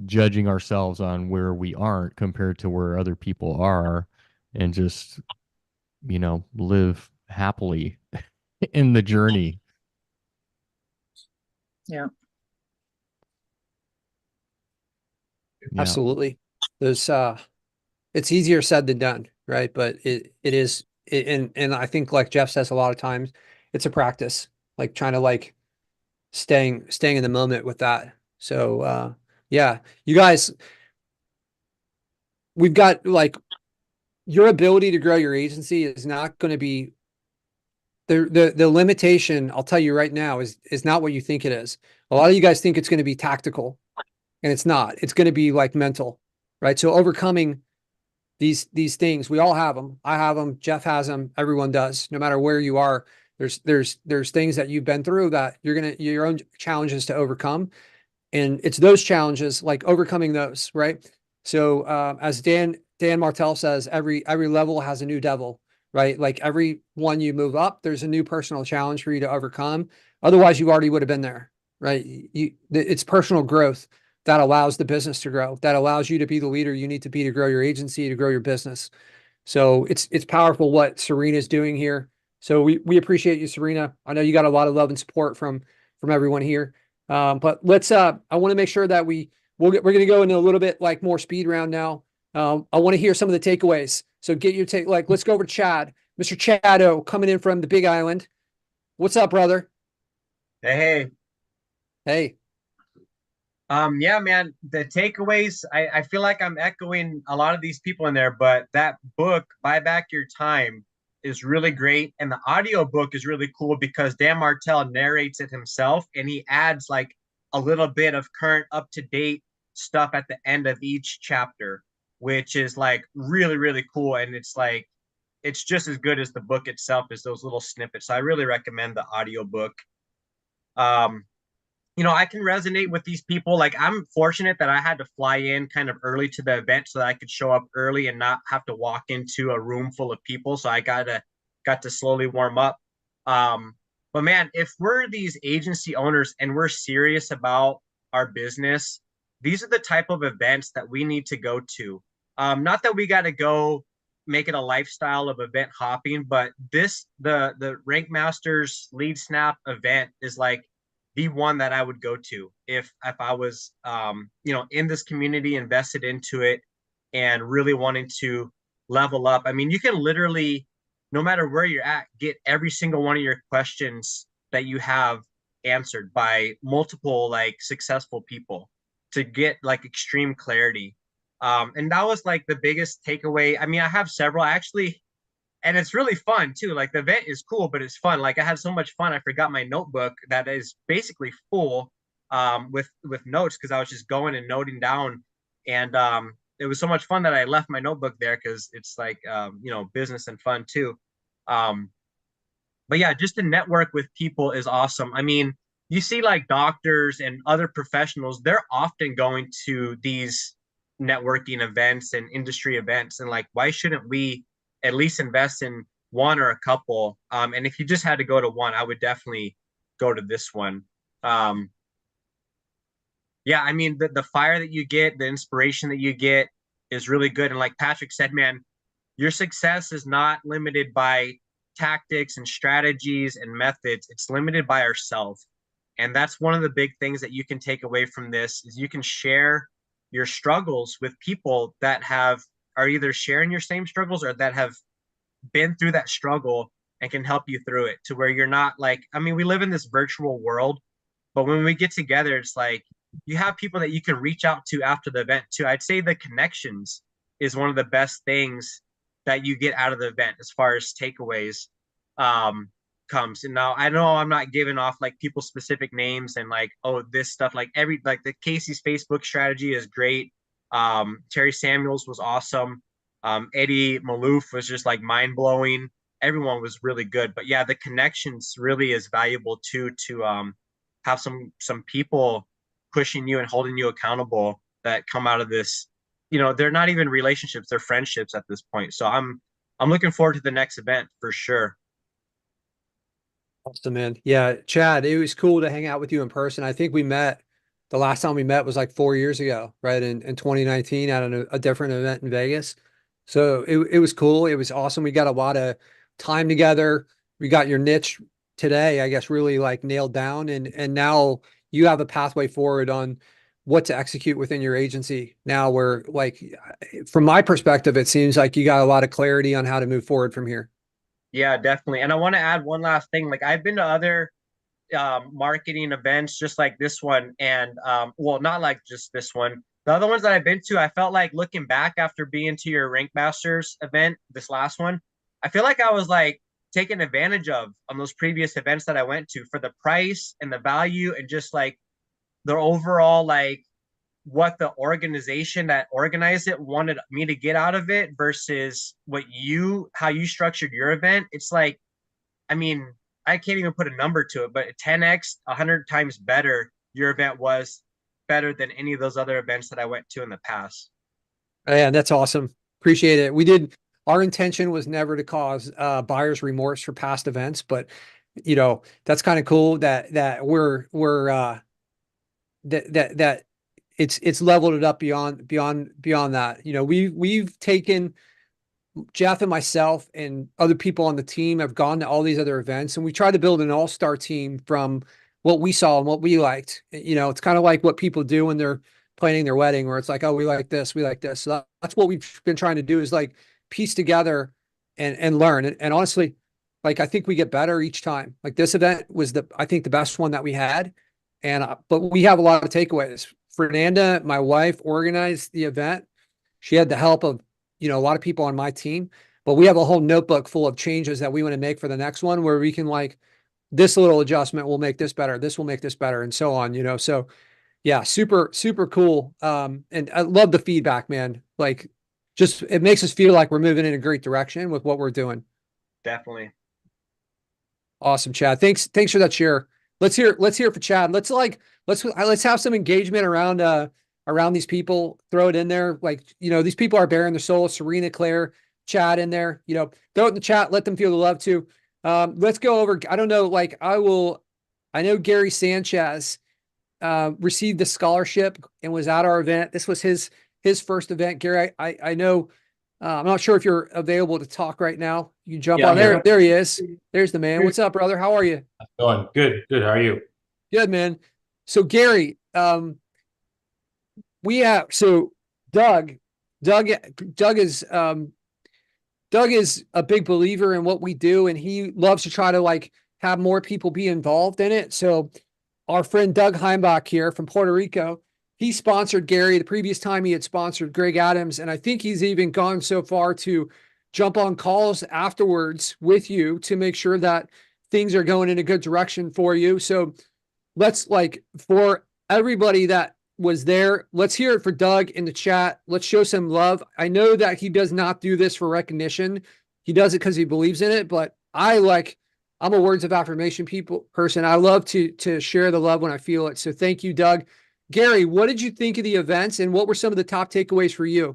judging ourselves on where we aren't compared to where other people are, and just live happily in the journey. Yeah. Absolutely. There's it's easier said than done, right? But it is and I think like Jeff says a lot of times it's a practice, like trying to like staying in the moment with that. So yeah, you guys, we've got like your ability to grow your agency is not going to be the limitation. I'll tell you right now is not what you think it is. A lot of you guys think it's going to be tactical, and it's not. It's going to be like mental, right? So overcoming these things, we all have them. I have them. Jeff has them. Everyone does. No matter where you are, there's things that you've been through that your own challenges to overcome, and it's those challenges, like overcoming those, right? So as Dan Martell says, every level has a new devil, right? Like every one you move up, there's a new personal challenge for you to overcome. Otherwise, you already would have been there, right? It's personal growth that allows the business to grow, that allows you to be the leader you need to be to grow your agency, to grow your business. So it's powerful what Serena's doing here. So we appreciate you, Serena. I know you got a lot of love and support from everyone here. But let's I want to make sure that we're going to go into a little bit like more speed round now. I want to hear some of the takeaways. So get your take. Like, let's go over to Chad, Mr. Chado, coming in from the Big Island. What's up, brother? Hey, Hey. yeah, man, the takeaways, I feel like I'm echoing a lot of these people in there, but that book, Buy Back Your Time, is really great. And the audio book is really cool because Dan Martell narrates it himself and he adds like a little bit of current up-to-date stuff at the end of each chapter, which is like really, really cool. And it's like, it's just as good as the book itself, as those little snippets. So I really recommend the audio book. Um, I can resonate with these people. Like, I'm fortunate that I had to fly in kind of early to the event so that I could show up early and not have to walk into a room full of people. So I got to slowly warm up. But man, if we're these agency owners and we're serious about our business, these are the type of events that we need to go to. Not that we got to go make it a lifestyle of event hopping, but the Rank Masters LeadSnap event is like the one that I would go to if I was in this community, invested into it, and really wanting to level up. I mean, you can literally, no matter where you're at, get every single one of your questions that you have answered by multiple like successful people to get like extreme clarity. And that was like the biggest takeaway. I mean, I have several actually, and it's really fun too. Like the event is cool, but it's fun. Like I had so much fun, I forgot my notebook that is basically full with notes because I was just going and noting down. And it was so much fun that I left my notebook there because it's like business and fun too. Um, but yeah, just to network with people is awesome. I mean, you see like doctors and other professionals, they're often going to these networking events and industry events, and like, why shouldn't we at least invest in one or a couple? And if you just had to go to one, I would definitely go to this one. Yeah, I mean, the fire that you get, the inspiration that you get is really good. And like Patrick said, man, your success is not limited by tactics and strategies and methods. It's limited by ourselves. And that's one of the big things that you can take away from this is you can share your struggles with people that are either sharing your same struggles or that have been through that struggle and can help you through it, to where you're not like, I mean, we live in this virtual world, but when we get together, it's like you have people that you can reach out to after the event too. I'd say the connections is one of the best things that you get out of the event as far as takeaways comes. And now I know I'm not giving off like people specific names and like, oh, this stuff, like the Casey's Facebook strategy is great. Terry Samuels was awesome. Eddie Malouf was just like mind blowing. Everyone was really good, but yeah, the connections really is valuable too, to have some people pushing you and holding you accountable that come out of this. They're not even relationships, they're friendships at this point. So I'm looking forward to the next event for sure. Awesome, man. Yeah, Chad, it was cool to hang out with you in person. I think the last time we met was like 4 years ago, right? In 2019 at a different event in Vegas. So it was cool. It was awesome. We got a lot of time together. We got your niche today, I guess, really like nailed down. And now you have a pathway forward on what to execute within your agency. Now where like, from my perspective, it seems like you got a lot of clarity on how to move forward from here. Yeah, definitely. And I want to add one last thing. Like I've been to other marketing events just like this one, and well, not like just this one. The other ones that I've been to, I felt like looking back after being to your Rank Masters event, this last one, I feel like I was like taken advantage of on those previous events that I went to for the price and the value and just like the overall like what the organization that organized it wanted me to get out of it versus how you structured your event. It's like, I mean, I can't even put a number to it, but 10x, 100 times better your event was, better than any of those other events that I went to in the past. Yeah, that's awesome. Appreciate it. Our intention was never to cause buyer's remorse for past events, but that's kind of cool that that it's leveled it up beyond that. We've taken, Jeff and myself and other people on the team have gone to all these other events, and we try to build an all-star team from what we saw and what we liked. It's kind of like what people do when they're planning their wedding, where it's like, oh, we like this, we like this. So that's what we've been trying to do, is like piece together and learn. And honestly, like, I think we get better each time. Like, this event was I think the best one that we had. But we have a lot of takeaways. Fernanda, my wife, organized the event. She had the help of, a lot of people on my team, but we have a whole notebook full of changes that we want to make for the next one, where we can, like, this little adjustment will make this better. This will make this better, and so on, so yeah, super, super cool. And I love the feedback, man. Like, just, it makes us feel like we're moving in a great direction with what we're doing. Definitely. Awesome, Chad. Thanks for that share. Let's hear it for Chad. Let's have some engagement around these people. Throw it in there. Like, these people are bearing their soul. Serena, Claire, Chad in there, throw it in the chat. Let them feel the love too. Let's go over. I don't know. Like, I know Gary Sanchez received the scholarship and was at our event. This was his first event. Gary, I know, I'm not sure if you're available to talk right now. You jump on there. There he is. There's the man. What's up, brother? How are you? Going good. How are you? Good, man. So Gary, Doug is a big believer in what we do, and he loves to try to, like, have more people be involved in it. So our friend Doug Heimbach here from Puerto Rico, he sponsored Gary the previous time he had sponsored Greg Adams. And I think he's even gone so far to jump on calls afterwards with you to make sure that things are going in a good direction for you. So let's, like, for everybody that was there, let's hear it for Doug in the chat. Let's show some love. I know that he does not do this for recognition. He does it because he believes in it, but I'm a words of affirmation person. I love to share the love when I feel it. So thank you, Doug. Gary, what did you think of the events, and what were some of the top takeaways for you?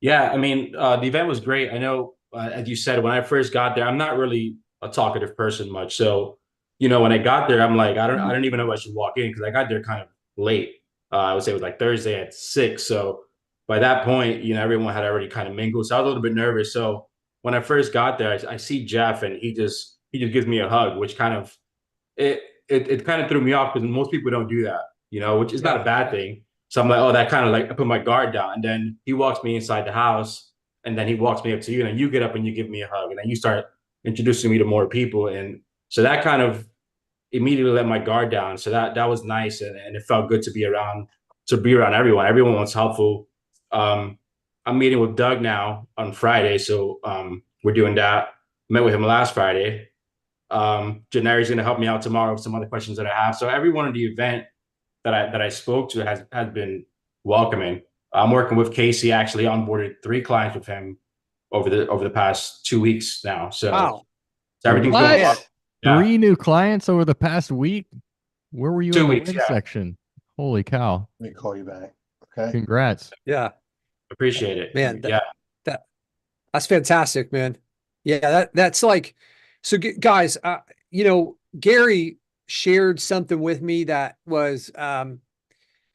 Yeah, I mean, the event was great. I know, as you said, when I first got there, I'm not really a talkative person much. So, when I got there, I'm like, I don't even know if I should walk in, because I got there kind of late. I would say it was like Thursday at 6. So by that point, everyone had already kind of mingled. So I was a little bit nervous. So when I first got there, I see Jeff, and he just gives me a hug, which kind of, it kind of threw me off, because most people don't do that, which is not a bad thing. So I'm like, oh, that kind of, like, I put my guard down. And then he walks me inside the house, and then he walks me up to you, and then you get up and you give me a hug, and then you start introducing me to more people. And so that kind of immediately let my guard down. So that was nice, and it felt good to be around everyone. Everyone was helpful. I'm meeting with Doug now on Friday, so we're doing that. Met with him last Friday. Janari's going to help me out tomorrow with some other questions that I have. So everyone in the event that I spoke to has been welcoming. I'm working with Casey, actually onboarded 3 clients with him over the past 2 weeks now. So, wow. So everything's going well. Yeah. 3 new clients over the past week. Where were you 2 in the weeks, section? Holy cow. Let me call you back. Okay. Congrats. Yeah. Appreciate it. Man, yeah. That's fantastic, man. Yeah, that's like, so guys, Gary shared something with me that was, I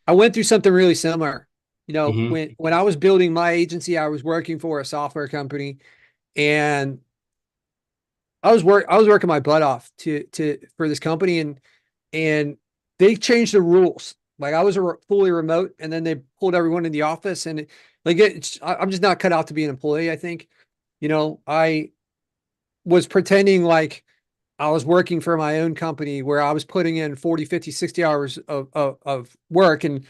went through something really similar. When I was building my agency, I was working for a software company, and I was working my butt off for this company, and they changed the rules. Like, I was fully remote, and then they pulled everyone in the office, and I'm just not cut out to be an employee. I think, I was pretending like I was working for my own company, where I was putting in 40, 50, 60 hours of work, and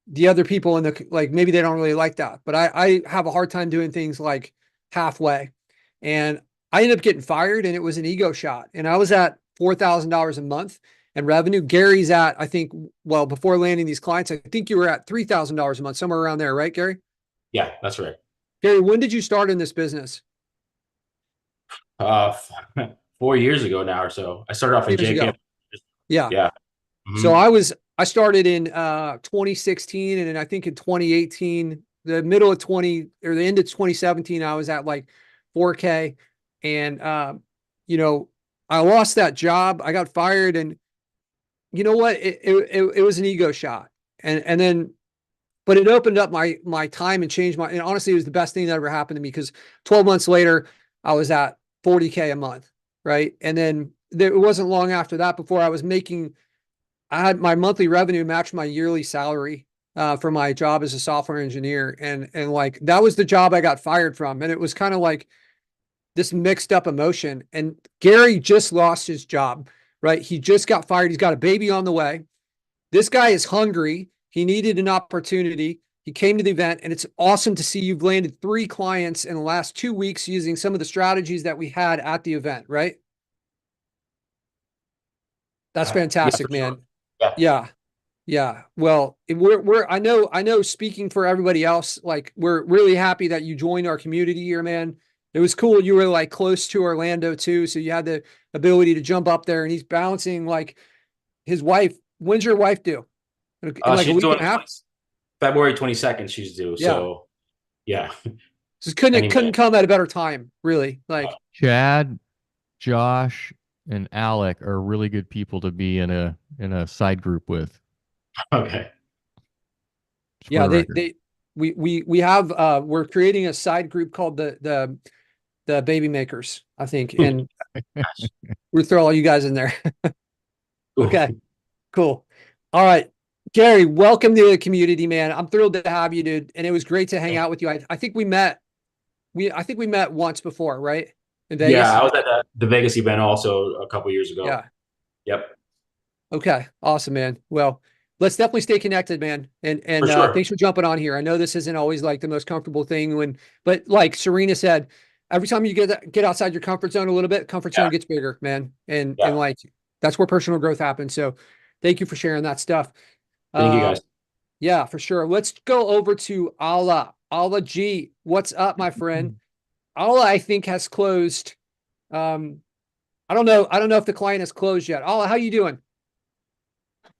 the other people maybe they don't really like that, but I have a hard time doing things like halfway, and I ended up getting fired, and it was an ego shot, and I was at $4,000 a month, and revenue. Gary's at, I think, well, before landing these clients, I think you were at $3,000 a month, somewhere around there, right, Gary? Yeah, that's right. Gary, when did you start in this business? Uh, 4 years ago now or so. I started off at Years ago. JK. Yeah. Yeah. So Mhm. I started in 2016, and then I think in 2018, the middle of 20 or the end of 2017, I was at like 4K. And you know, I lost that job. I got fired, and you know what? It was an ego shot. And then but it opened up my time and changed and honestly, it was the best thing that ever happened to me, because 12 months later, I was at 40K a month, right? And then it wasn't long after that before I had my monthly revenue match my yearly salary for my job as a software engineer. And like, that was the job I got fired from. And it was kind of like this mixed up emotion. And Gary just lost his job, right? He just got fired. He's got a baby on the way. This guy is hungry. He needed an opportunity. He came to the event, and it's awesome to see you've landed 3 clients in the last 2 weeks using some of the strategies that we had at the event, right? That's fantastic, Yeah, man. sure. Yeah. Yeah. Yeah. Well, I know speaking for everybody else, like, we're really happy that you joined our community here, man. It was cool. You were like close to Orlando too. So you had the ability to jump up there, and he's bouncing like his wife. When's your wife due? In like a She's week doing and a half? February 22nd. She's due. Yeah. So yeah. Just couldn't Any it couldn't minute. come at a better time, really. Like, Chad, Josh, and Alec are really good people to be in a side group with. Okay. Just for yeah, the record. we have we're creating a side group called the Baby Makers, I think, and we'll throw all you guys in there. Okay, Cool. All right. Gary, welcome to the community, man. I'm thrilled to have you, dude. And it was great to hang out with you. I think we met once before, right? In Vegas? Yeah, I was at the Vegas event also a couple years ago. Yeah. Yep. Okay. Awesome, man. Well, let's definitely stay connected, man. And For sure. thanks for jumping on here. I know this isn't always like the most comfortable thing but like Serena said, every time you get outside your comfort zone a little bit, comfort zone gets bigger, man. And like, that's where personal growth happens. So thank you for sharing that stuff. Thank you, guys. Yeah, for sure. Let's go over to Allah. Allah G, what's up, my friend? Allah, I think, has closed. I don't know if the client has closed yet. Allah, how you doing?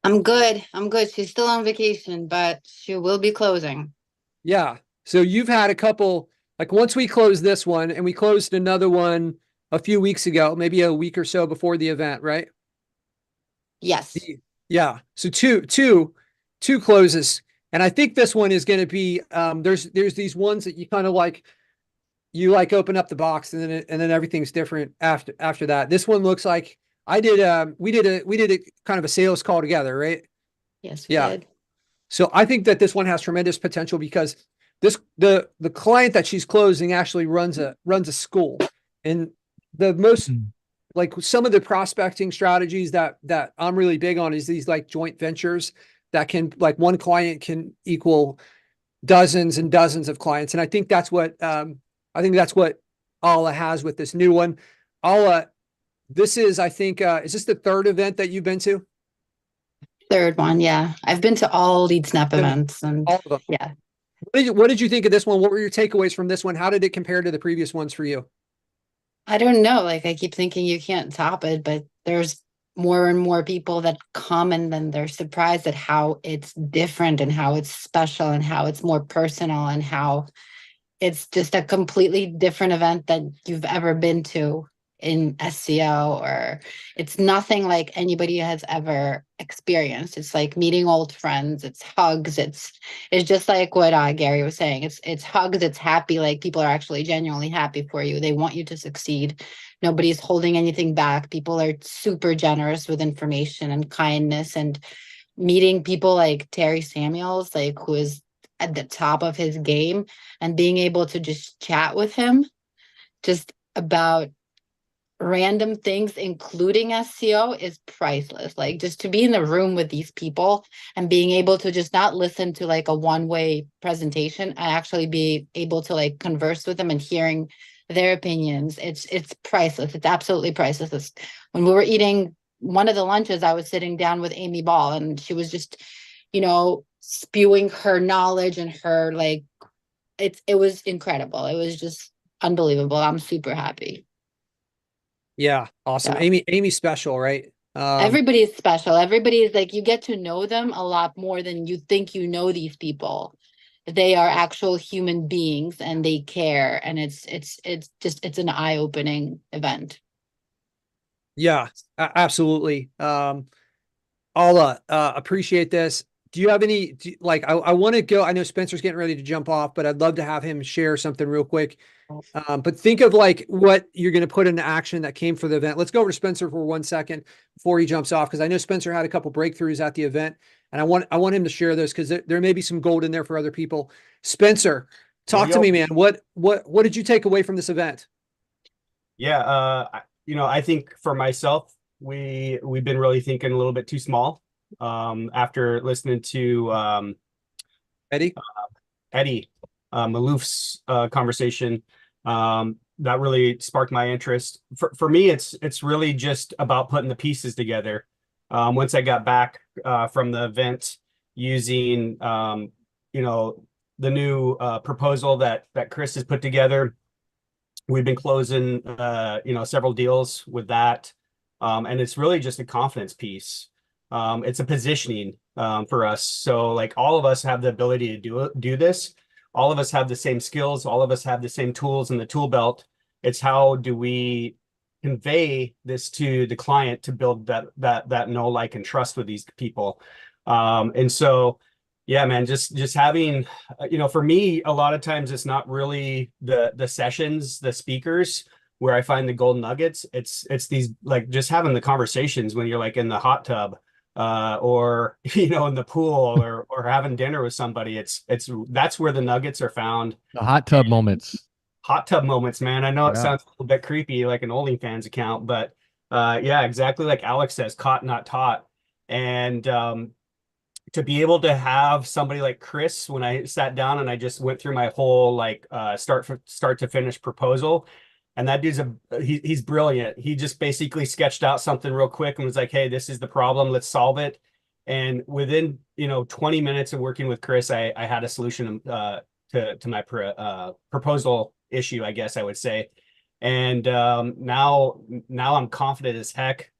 I'm good. I'm good. She's still on vacation, but she will be closing. Yeah. So you've had a couple, like, once we closed this one, and we closed another one a few weeks ago, maybe a week or so before the event, right? Yes. Yeah. So two closes. And I think this one is going to be, there's these ones that you kind of like, you like open up the box, and then everything's different after that. This one looks like we did a kind of a sales call together, right? Yes, we Yeah. did. So I think that this one has tremendous potential, because the client that she's closing actually runs a school, and the most like some of the prospecting strategies that I'm really big on is these like joint ventures that can, like, one client can equal dozens and dozens of clients. And I think that's what Allah has with this new one. Allah, this is, I think, is this the third event that you've been to? Third one, yeah. I've been to all LeadSnap events, and all of them. Yeah. What did you think of this one? What were your takeaways from this one? How did it compare to the previous ones for you? I don't know. Like, I keep thinking you can't top it, but there's more and more people that come, and then they're surprised at how it's different and how it's special and how it's more personal and how it's just a completely different event than you've ever been to in SEO, or it's nothing like anybody has ever experienced. It's like meeting old friends. It's hugs. It's just like what Gary was saying. It's hugs. It's happy. Like, people are actually genuinely happy for you. They want you to succeed. Nobody's holding anything back. People are super generous with information and kindness, and meeting people like Terry Samuels, like, who is at the top of his game, and being able to just chat with him just about random things, including SEO, is priceless. Like, just to be in the room with these people and being able to just not listen to like a one-way presentation, and actually be able to like converse with them and hearing their opinions. It's priceless. It's absolutely priceless. When we were eating one of the lunches I was sitting down with Amy Ball, and she was just, spewing her knowledge and her like, it was incredible. It was just unbelievable. I'm super happy. Yeah, awesome. So Amy's special, right? everybody is special. Everybody is like, you get to know them a lot more than you think you know these people. They are actual human beings and they care, and it's an eye-opening event. Yeah, absolutely. I'll appreciate this. Do you have any, I want to go, I know Spencer's getting ready to jump off, but I'd love to have him share something real quick. But think of like what you're going to put into action that came for the event. Let's go over to Spencer for 1 second before he jumps off, because I know Spencer had a couple breakthroughs at the event, and I want him to share those because there may be some gold in there for other people. Spencer, talk to me, man. What did you take away from this event? Yeah, I think for myself, we've been really thinking a little bit too small. After listening to Eddie Malouf's conversation, that really sparked my interest. For me, it's really just about putting the pieces together. Once I got back from the event, using the new proposal that Chris has put together, we've been closing several deals with that, and it's really just a confidence piece. It's a positioning for us. So like all of us have the ability to do this. All of us have the same skills. All of us have the same tools in the tool belt. It's how do we convey this to the client to build that know, like, and trust with these people. And so, yeah, man, just having, for me, a lot of times it's not really the sessions, the speakers where I find the golden nuggets. It's these, like, just having the conversations when you're like in the hot tub, or in the pool, or having dinner with somebody. That's where the nuggets are found. The hot tub moments. Hot tub moments, man. I know it Yeah. sounds a little bit creepy, like an OnlyFans account, but yeah, exactly like Alex says, caught not taught. And to be able to have somebody like Chris, when I sat down and I just went through my whole start to finish proposal, and that dude's he's brilliant. He just basically sketched out something real quick and was like, "Hey, this is the problem. Let's solve it." And within 20 minutes of working with Chris, I had a solution to my proposal issue, I guess I would say. And now I'm confident as heck.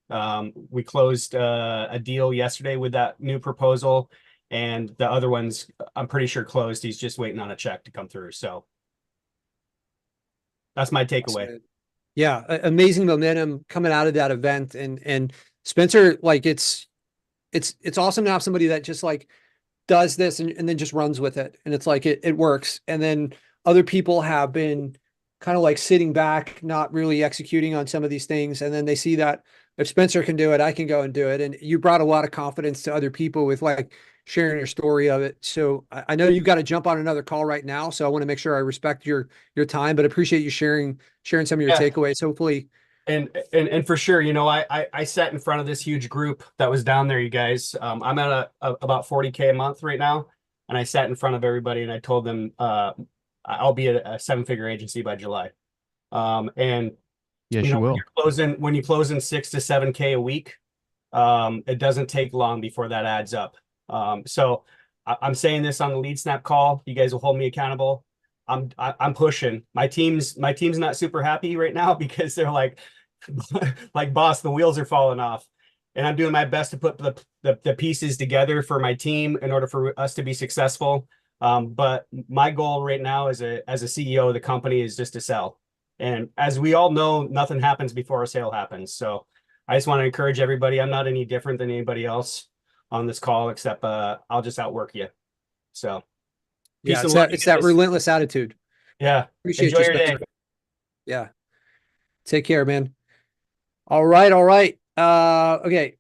We closed a deal yesterday with that new proposal, and the other ones I'm pretty sure closed. He's just waiting on a check to come through. So that's my takeaway. Yeah, amazing momentum coming out of that event, and Spencer, like it's awesome to have somebody that just like does this and then just runs with it, and it's like it works. And then other people have been kind of like sitting back, not really executing on some of these things, and then they see that if Spencer can do it, I can go and do it. And you brought a lot of confidence to other people with like sharing your story of it. So I know you've got to jump on another call right now, so I want to make sure I respect your time, but appreciate you sharing some of your takeaways. Hopefully. And for sure, I sat in front of this huge group that was down there, you guys. I'm at about 40K a month right now, and I sat in front of everybody and I told them I'll be at a 7-figure agency by July. And yes, you will. When you close in 6 to 7K a week, it doesn't take long before that adds up. So I'm saying this on the LeadSnap call. You guys will hold me accountable. I'm pushing. My team's not super happy right now because they're like boss, the wheels are falling off, and I'm doing my best to put the pieces together for my team in order for us to be successful. But my goal right now as a CEO of the company is just to sell. And as we all know, nothing happens before a sale happens. So I just want to encourage everybody. I'm not any different than anybody else on this call, except I'll just outwork you. So yeah, it's that relentless attitude. Yeah. Appreciate Enjoy you, your Spencer. day. Yeah. Take care, man. All right. Okay.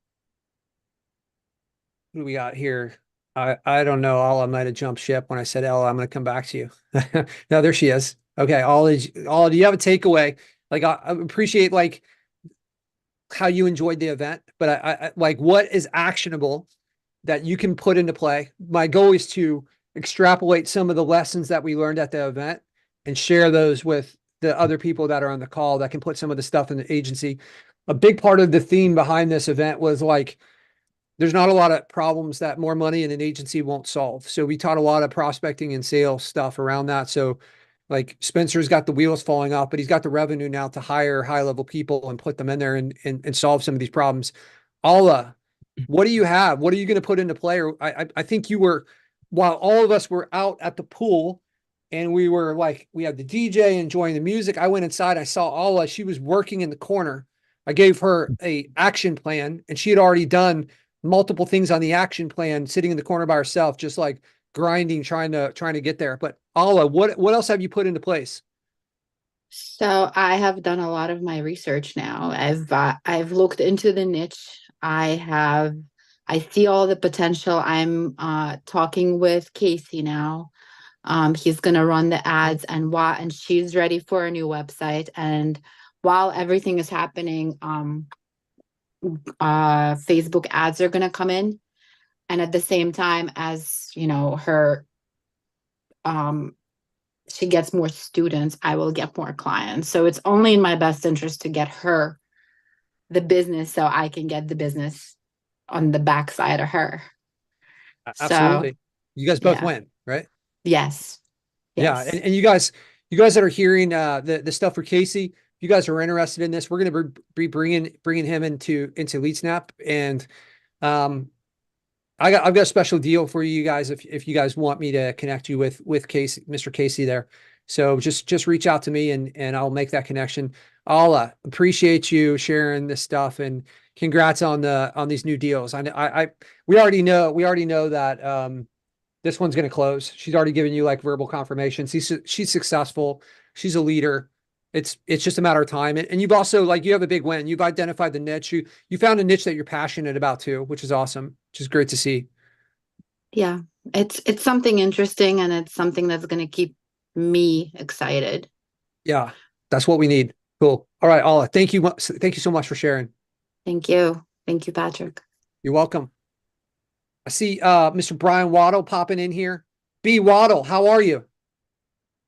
What do we got here? I don't know. Alla might have jumped ship when I said Ella. I'm going to come back to you. No, there she is. Okay. Alla, do you have a takeaway? Like, I appreciate like how you enjoyed the event, but I like what is actionable that you can put into play. My goal is to extrapolate some of the lessons that we learned at the event and share those with the other people that are on the call that can put some of the stuff in the agency. a big part of the theme behind this event was like, there's not a lot of problems that more money in an agency won't solve. So we taught a lot of prospecting and sales stuff around that. So like Spencer's got the wheels falling off, but he's got the revenue now to hire high level people and put them in there and solve some of these problems. Alla, what do you have? What are you going to put into play? Or I think you were, while all of us were out at the pool and we were like, we had the DJ enjoying the music. I went inside, I saw Alla, she was working in the corner. I gave her a action plan and she had already done multiple things on the action plan, sitting in the corner by herself, just like grinding, trying to get there. But Alla, what else have you put into place? So I have done a lot of my research now. I've looked into the niche. I see all the potential. I'm talking with Casey now. He's gonna run the ads and she's ready for a new website. And while everything is happening, Facebook ads are gonna come in. And at the same time, as you know, she gets more students, I will get more clients. So it's only in my best interest to get her the business so I can get the business on the backside of her. Absolutely. So, You guys both yeah. win, right? Yes. Yeah. Yes. And you guys that are hearing the stuff for Casey, if you guys are interested in this, we're going to be bringing him into LeadSnap. And I've got a special deal for you guys if you guys want me to connect you with Casey, Mr. Casey there. So just reach out to me and I'll make that connection. I'll appreciate you sharing this stuff and congrats on these new deals. We already know that this one's going to close. She's already given you like verbal confirmation. She's successful. She's a leader. It's just a matter of time. And you've also you have a big win. You've identified the niche. You found a niche that you're passionate about too, which is awesome, which is great to see. Yeah. It's something interesting and it's something that's going to keep me excited. Yeah, that's what we need. Cool. All right, Alla, thank you. Thank you so much for sharing. Thank you. Thank you, Patrick. You're welcome. I see Mr. Brian Waddle popping in here. B. Waddle, how are you?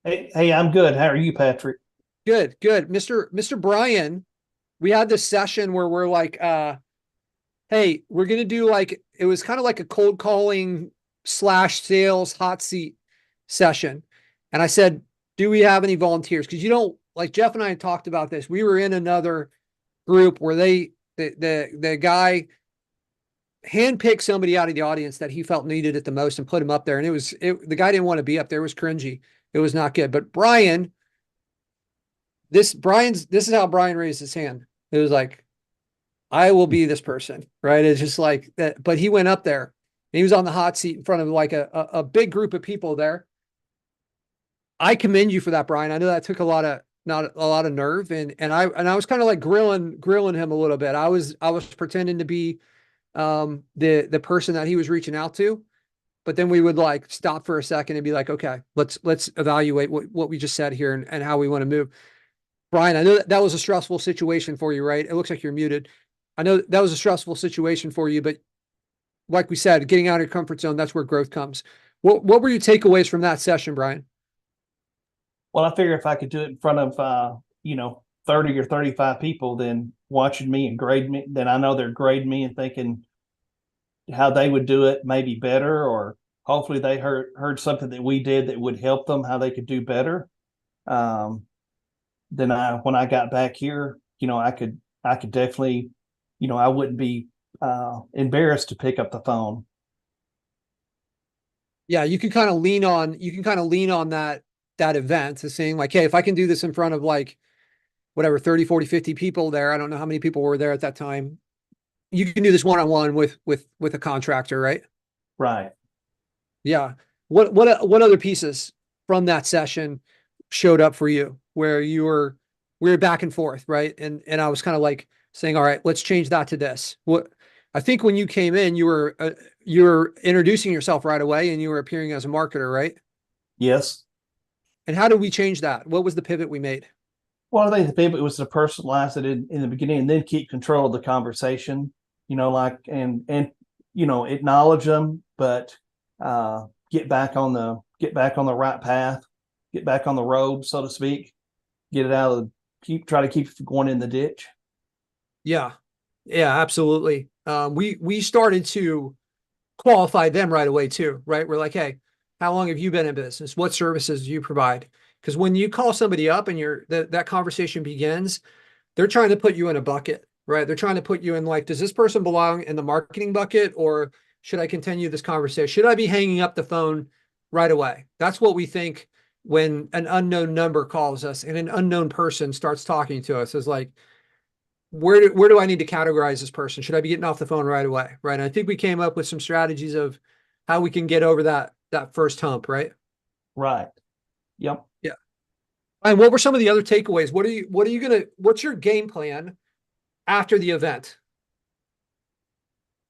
Hey, I'm good. How are you, Patrick? Good. Mr. Brian, we had this session where we're like, hey, we're going to do it was kind of like a cold calling / sales hot seat session. And I said, do we have any volunteers? Because Jeff and I had talked about this. We were in another group where the guy handpicked somebody out of the audience that he felt needed it the most and put him up there. And the guy didn't want to be up there. It was cringy. It was not good. But Brian, this is how Brian raised his hand. It was like, I will be this person, right? It's just like that. But he went up there and he was on the hot seat in front of a big group of people there. I commend you for that, Brian. I know that took not a lot of nerve, and I was kind of like grilling him a little bit. I was pretending to be the person that he was reaching out to, but then we would stop for a second and be like, okay, let's evaluate what we just said here and how we want to move. Brian, I know that was a stressful situation for you, right? It looks like you're muted. I know that was a stressful situation for you, but like we said, getting out of your comfort zone, that's where growth comes. What were your takeaways from that session, Brian? Well, I figure if I could do it in front of 30 or 35 people, then watching me and grade me, then I know they're grading me and thinking how they would do it maybe better, or hopefully they heard something that we did that would help them how they could do better. Then when I got back here, I could definitely, I wouldn't be embarrassed to pick up the phone. Yeah, you can kind of lean on that event to saying like, hey, if I can do this in front of whatever, 30, 40, 50 people there, I don't know how many people were there at that time. You can do this one-on-one with a contractor, right? Right. Yeah. What other pieces from that session showed up for you where we were back and forth, right? And I was kind of like saying, all right, let's change that to this. I think when you came in, you were introducing yourself right away and you were appearing as a marketer, right? Yes. And how did we change that? What was the pivot we made? Well, I think the pivot was to personalize it in the beginning and then keep control of the conversation, and acknowledge them, but get back on the right path, get back on the road, so to speak, get it out of try to keep going in the ditch. Yeah. Yeah, absolutely. We started to qualify them right away too, right? We're like, hey, how long have you been in business? What services do you provide? Because when you call somebody up and that conversation begins, they're trying to put you in a bucket, right? They're trying to put you in like, does this person belong in the marketing bucket, or should I continue this conversation? Should I be hanging up the phone right away? That's what we think when an unknown number calls us and an unknown person starts talking to us, is like, where do I need to categorize this person? Should I be getting off the phone right away? Right. And I think we came up with some strategies of how we can get over that first hump, right? Right. Yep. Yeah. And what were some of the other takeaways? What's your game plan after the event?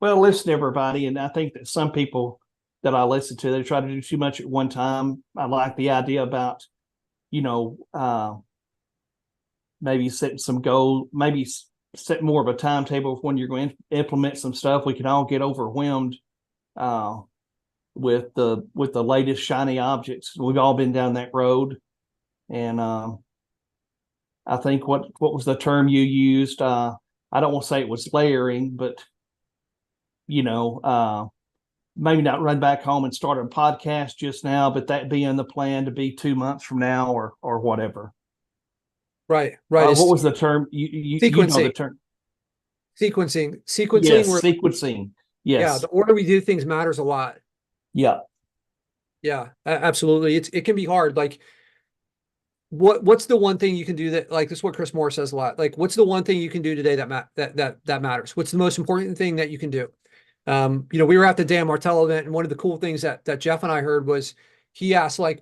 Well, listen, everybody, and I think that some people that I listen to, they try to do too much at one time. I like the idea about, maybe setting some goal, maybe set more of a timetable of when you're going to implement some stuff. We can all get overwhelmed with the latest shiny objects. We've all been down that road, and I think what was the term you used? I don't want to say it was layering, but maybe not run back home and start a podcast just now, but that being the plan to be 2 months from now or whatever. Right. What was the term? You know the term. Sequencing. Yes, sequencing. Yes. Yeah, the order we do things matters a lot. Yeah. Yeah, absolutely. It can be hard. Like, what's the one thing you can do that, like, this is what Chris Moore says a lot. Like, what's the one thing you can do today that matters? What's the most important thing that you can do? We were at the Dan Martell event, and one of the cool things that Jeff and I heard was, he asked, like,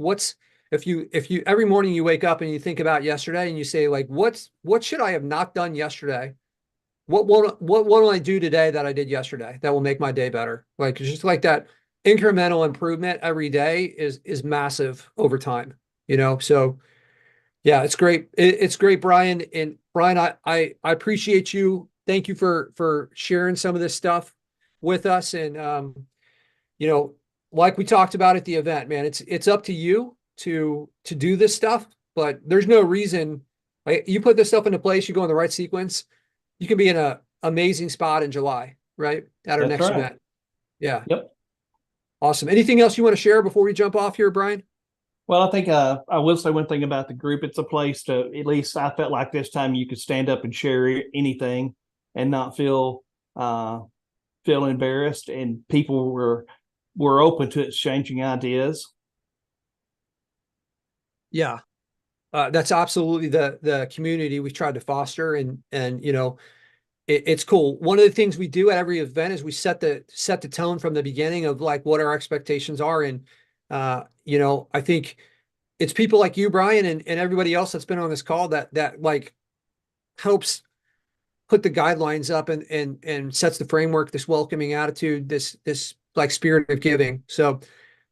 if you every morning you wake up and you think about yesterday and you say, like, what should I have not done yesterday? What will I do today that I did yesterday that will make my day better? Like, it's just like that incremental improvement every day is massive over time, So yeah, it's great. It's great, Brian. And Brian, I appreciate you. Thank you for sharing some of this stuff with us. And like we talked about at the event, man, it's up to you to do this stuff, but there's no reason, like, you put this stuff into place, you go in the right sequence, you can be in a amazing spot in July, right? At our next event. Yeah. Yep. Awesome. Anything else you want to share before we jump off here, Brian? Well, I think I will say one thing about the group. It's a place to, at least I felt like this time, you could stand up and share anything and not feel embarrassed, and people were open to exchanging ideas. Yeah. That's absolutely the community we've tried to foster, and it's cool. One of the things we do at every event is we set the tone from the beginning of, like, what our expectations are. And I think it's people like you, Brian, and everybody else that's been on this call that like helps put the guidelines up and sets the framework, this welcoming attitude, this like spirit of giving. So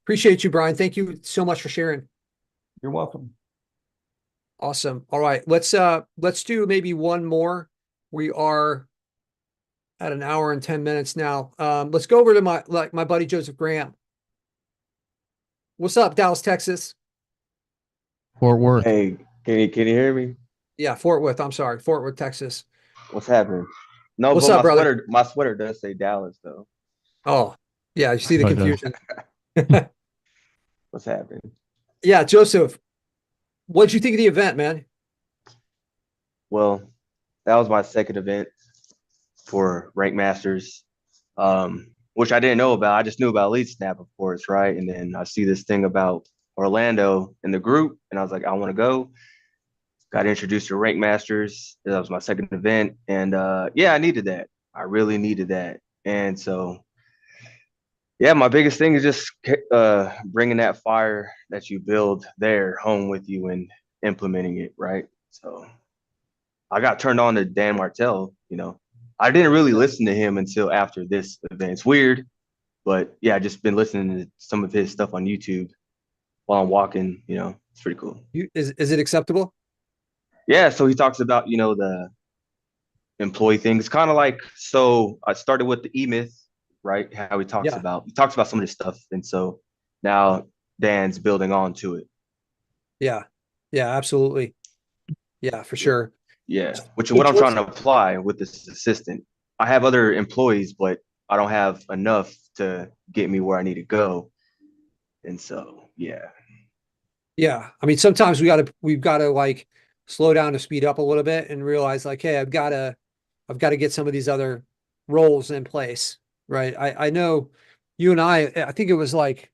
appreciate you, Brian. Thank you so much for sharing. You're welcome. Awesome. All right, let's do maybe one more. We are at an hour and 10 minutes now. Let's go over to my buddy Joseph Graham. What's up, Dallas, Texas? Fort Worth. Hey, can you hear me? Yeah, Fort Worth. I'm sorry, Fort Worth, Texas. What's happening? No, What's but up, brother? my sweater does say Dallas though. Oh, yeah, you see the confusion. What's happening? Yeah, Joseph, what'd you think of the event, man? Well, that was my second event for Rank Masters, which I didn't know about. I just knew about LeadSnap, of course, right? And then I see this thing about Orlando in the group, and I was like, I want to go. Got introduced to Rank Masters. That was my second event, and I needed that. I really needed that, and so yeah, my biggest thing is just bringing that fire that you build there home with you and implementing it, right? So I got turned on to Dan Martell. I didn't really listen to him until after this event. It's weird, but yeah, I just been listening to some of his stuff on YouTube while I'm walking. It's pretty cool. Is it acceptable? Yeah, so he talks about, the employee things, kind of like, so I started with the E-Myth, right? How he talks about some of this stuff. And so now Dan's building on to it. Yeah. Yeah, absolutely. Yeah, for sure. Yeah, which is Hey, what I'm trying Joseph. to apply with this assistant. I have other employees, but I don't have enough to get me where I need to go. And so, yeah. Yeah. I mean, sometimes we've got to like slow down to speed up a little bit and realize like, hey, I've got to get some of these other roles in place. Right. I know you and I think it was like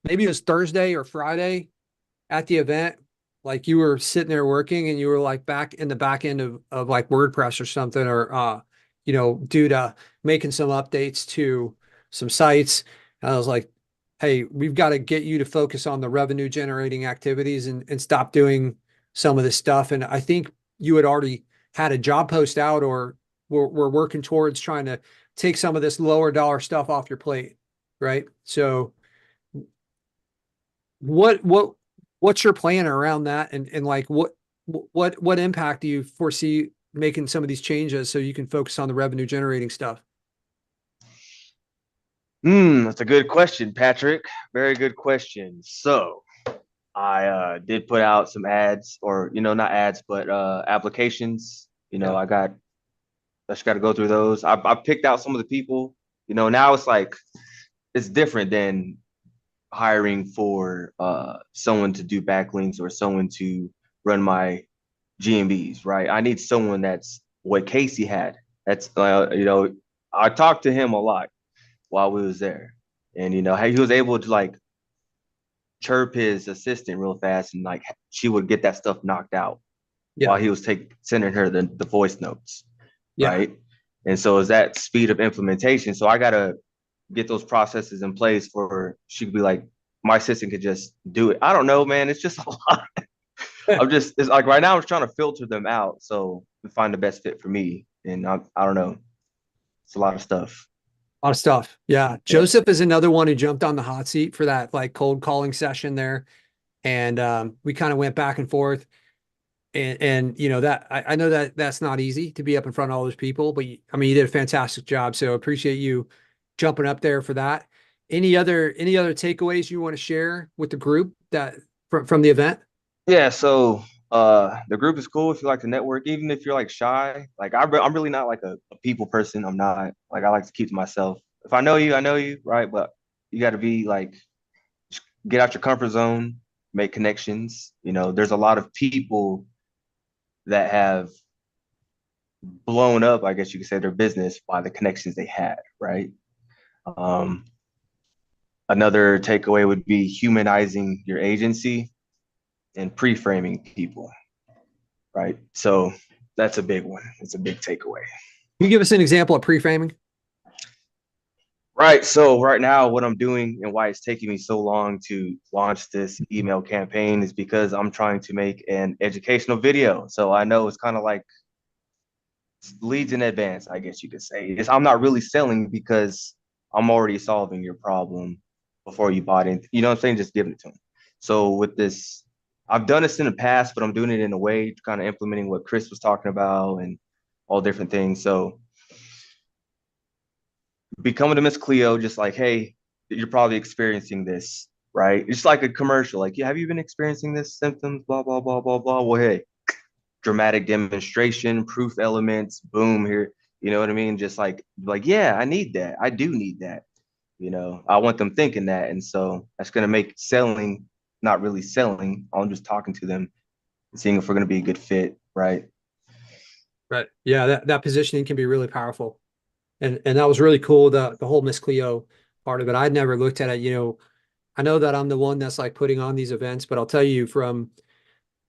maybe it was Thursday or Friday at the event. Like you were sitting there working and you were like back in the back end of like WordPress or something, or due to making some updates to some sites. And I was like, hey, we've got to get you to focus on the revenue generating activities and stop doing some of this stuff. And I think you had already had a job post out, or we're working towards trying to take some of this lower dollar stuff off your plate. Right. So what what's your plan around that, and like what impact do you foresee making some of these changes so you can focus on the revenue generating stuff? That's a good question, Patrick. Very good question. So I did put out some ads, or not ads, but applications. Yeah. I just got to go through those. I picked out some of the people. Now it's like it's different than hiring for someone to do backlinks or someone to run my GMBs, right? I need someone that's what Casey had. That's I talked to him a lot while we was there, and he was able to like chirp his assistant real fast, and like she would get that stuff knocked out while he was sending her the voice notes, right? And so is that speed of implementation. So I gotta get those processes in place for she could be like, my assistant could just do it. I don't know, man. It's just a lot. It's like right now I'm trying to filter them out so to find the best fit for me. And I don't know. It's a lot of stuff. A lot of stuff. Yeah. Joseph is another one who jumped on the hot seat for that like cold calling session there. And we kind of went back and forth. And that I know that that's not easy to be up in front of all those people, but I mean, you did a fantastic job. So appreciate you jumping up there for that. Any other takeaways you want to share with the group that from the event? Yeah. So the group is cool if you like to network, even if you're like shy. Like I'm really not like a people person. I'm not like I like to keep to myself. If I know you, right? But you got to be like get out your comfort zone, make connections. There's a lot of people that have blown up, I guess you could say, their business by the connections they had, right? Another takeaway would be humanizing your agency and pre-framing people, right? So that's a big one. It's a big takeaway. Can you give us an example of pre-framing? Right. So right now, what I'm doing and why it's taking me so long to launch this email campaign is because I'm trying to make an educational video. So I know it's kind of like leads in advance, I guess you could say. I'm not really selling because I'm already solving your problem before you bought in. You know what I'm saying? Just giving it to them. So with this, I've done this in the past, but I'm doing it in a way kind of implementing what Chris was talking about and all different things. So becoming a Miss Cleo, just like, hey, you're probably experiencing this, right? It's like a commercial. Like, yeah, have you been experiencing this symptoms? Blah, blah, blah, blah, blah. Well, hey, dramatic demonstration, proof elements, boom, here. You know what I mean? Just like, yeah, I need that. I do need that. I want them thinking that. And so that's going to make selling not really selling. I'm just talking to them and seeing if we're going to be a good fit. Right. Right. Yeah. That positioning can be really powerful. And that was really cool. The whole Miss Cleo part of it. I'd never looked at it. I know that I'm the one that's like putting on these events, but I'll tell you from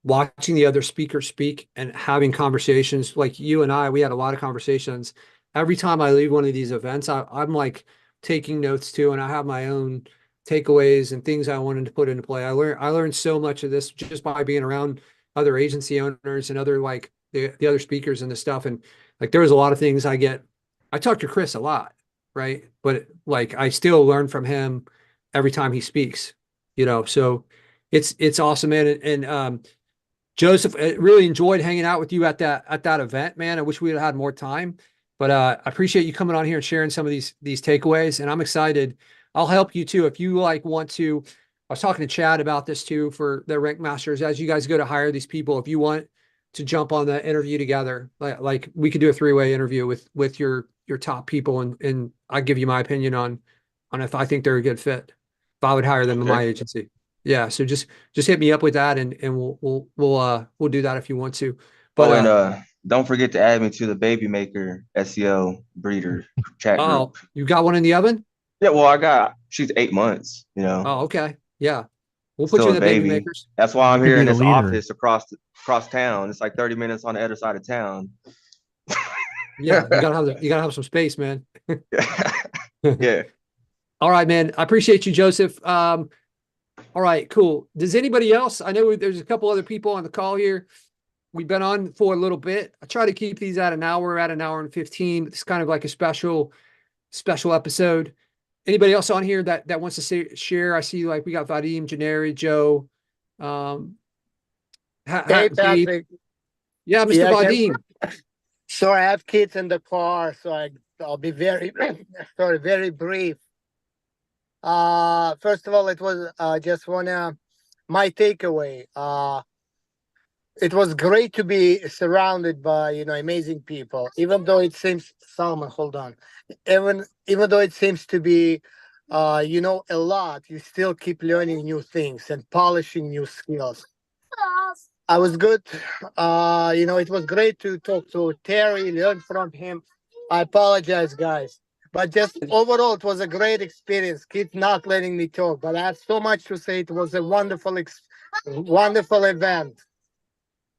watching the other speakers speak and having conversations like you and we had a lot of conversations. Every time I leave one of these events, I'm like taking notes too, and I have my own takeaways and things I wanted to put into play. I learned so much of this just by being around other agency owners and other like the other speakers and the stuff. And like there was a lot of things I talk to Chris a lot, right? But like I still learn from him every time he speaks, so it's awesome, man. And Joseph, I really enjoyed hanging out with you at that event, man. I wish we had had more time, but I appreciate you coming on here and sharing some of these takeaways. And I'm excited. I'll help you too if you like want to. I was talking to Chad about this too for the Rank Masters as you guys go to hire these people. If you want jump on the interview together. Like we could do a 3-way interview with your top people, and I give you my opinion on if I think they're a good fit, if I would hire them in my Okay. agency. Yeah, so just hit me up with that, and we'll do that if you want to. But Oh, and don't forget to add me to the Baby Maker SEO breeder chat group. oh, you got one in the oven? Yeah, well, she's 8 months, Oh, okay. Yeah. We'll put you still in a the baby baby. makers. That's why You I'm could here be in the this leader. office across town. It's like 30 minutes on the other side of town. Yeah, you gotta have some space, man. Yeah. All right, man. I appreciate you, Joseph. All right, cool. Does anybody else? I know there's a couple other people on the call here. We've been on for a little bit. I try to keep these at an hour and 15. It's kind of like a special episode. Anybody else on here that wants to share? I see like we got Vadim, Janeri, Joe, Hey, Gabe. Patrick. Yeah, Mr. Yeah, Vadim. so I have kids in the car, so I'll be very sorry, very brief. First of all, it was just wanna my takeaway. It was great to be surrounded by amazing people, even though it seems Salman, hold on. Even though it seems to be a lot, you still keep learning new things and polishing new skills. I was good. It was great to talk to Terry, learn from him. I apologize, guys. But just overall, it was a great experience. Keep not letting me talk, but I have so much to say. It was a wonderful event.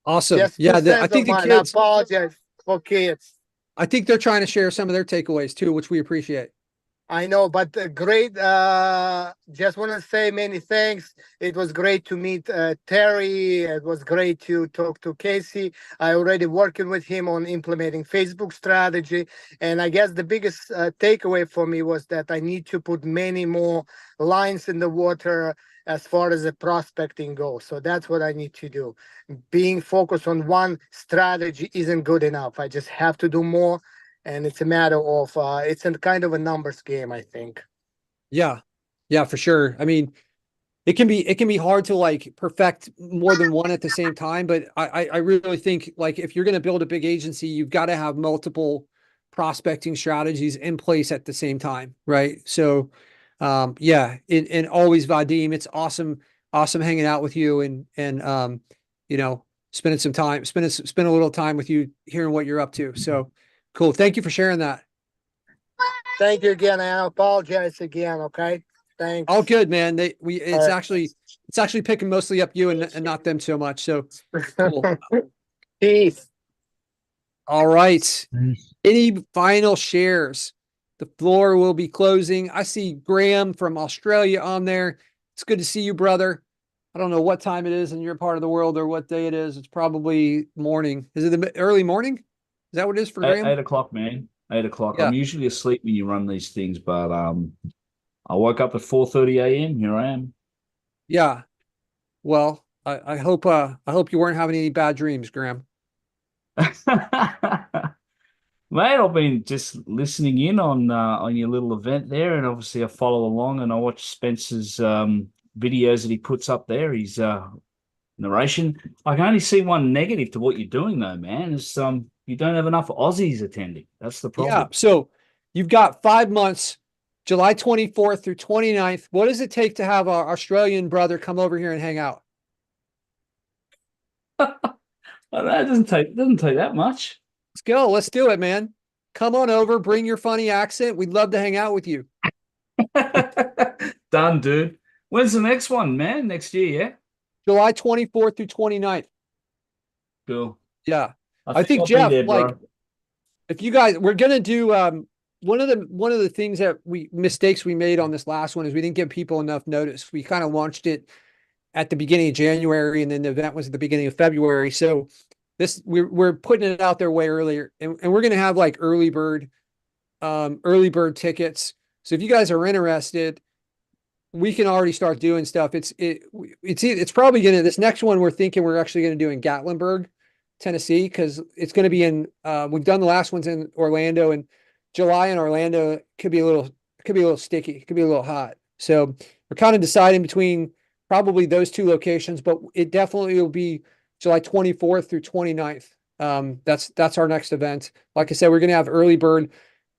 Awesome. Just Yeah, 2 cents I of think the mine. I kids, apologize for kids. I think they're trying to share some of their takeaways too, which we appreciate. I know, but great. Just want to say many thanks. It was great to meet Terry. It was great to talk to Casey. I already working with him on implementing Facebook strategy. And I guess the biggest takeaway for me was that I need to put many more lines in the water as far as the prospecting goes. So that's what I need to do. Being focused on one strategy isn't good enough. I just have to do more. And it's a matter of it's a kind of a numbers game, I think. Yeah. Yeah, for sure. I mean, it can be hard to like perfect more than one at the same time, but I really think like if you're going to build a big agency, you've got to have multiple prospecting strategies in place at the same time, right? So yeah, and always Vadim, it's awesome hanging out with you and spending spend a little time with you, hearing what you're up to. So cool. Thank you for sharing that. Thank you again, and I apologize again. Okay, thanks. All good, man. It's actually picking mostly up you and not them so much. So cool. Peace. All right. Any final shares? The floor will be closing. I see Graham from Australia on there. It's good to see you, brother. I don't know what time it is in your part of the world or what day it is. It's probably morning. Is it the early morning? Is that what it is for Graham? 8 o'clock, man. 8 o'clock. Yeah. I'm usually asleep when you run these things, but I woke up at 4:30 a.m. Here I am. Yeah. Well, I hope you weren't having any bad dreams, Graham. Mate, I've been just listening in on your little event there, and obviously I follow along and I watch Spencer's videos that he puts up there. His narration. I can only see one negative to what you're doing though, man. Is you don't have enough Aussies attending. That's the problem. Yeah. So you've got 5 months, July 24th through 29th. What does it take to have our Australian brother come over here and hang out? It doesn't take that much. Let's go. Let's do it, man. Come on over. Bring your funny accent. We'd love to hang out with you. Done, dude. When's the next one, man? Next year, yeah? July 24th through 29th. Cool. Yeah. I think I'll be Jeff, there, like, bro. if you guys, we're gonna do one of the things that mistakes we made on this last one is we didn't give people enough notice. We kind of launched it at the beginning of January, and then the event was at the beginning of February. So we're putting it out there way earlier, and we're gonna have like early bird tickets. So if you guys are interested, we can already start doing stuff. It's probably gonna, this next one we're thinking we're actually gonna do in Gatlinburg, Tennessee, because it's gonna be in we've done the last ones in Orlando, and July in Orlando could be a little sticky, it could be a little hot. So we're kind of deciding between probably those two locations, but it definitely will be July 24th through 29th. That's our next event. Like I said, we're going to have early bird.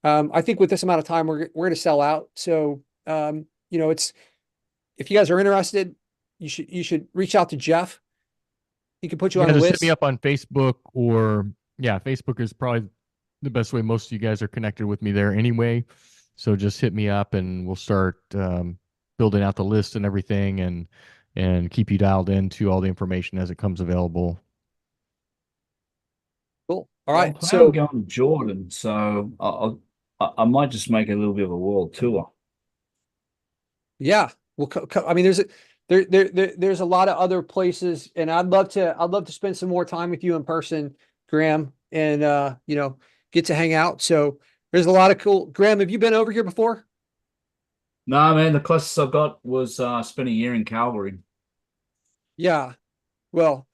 I think with this amount of time, we're going to sell out. So, you know, if you guys are interested, you should reach out to Jeff. He can put you on Yeah, a just hit list. me up on Facebook, or yeah, Facebook is probably the best way. Most of you guys are connected with me there anyway. So just hit me up and we'll start building out the list and everything, and keep you dialed into all the information as it comes available. Cool. All I'm right. planning So on going to Jordan, so I might just make a little bit of a world tour. yeah, I mean, there's a lot of other places, and I'd love to spend some more time with you in person, Graham, and you know, get to hang out. So there's a lot of cool. Graham, have you been over here before? No, man, the closest I got was spent a year in Calgary. Yeah. Well,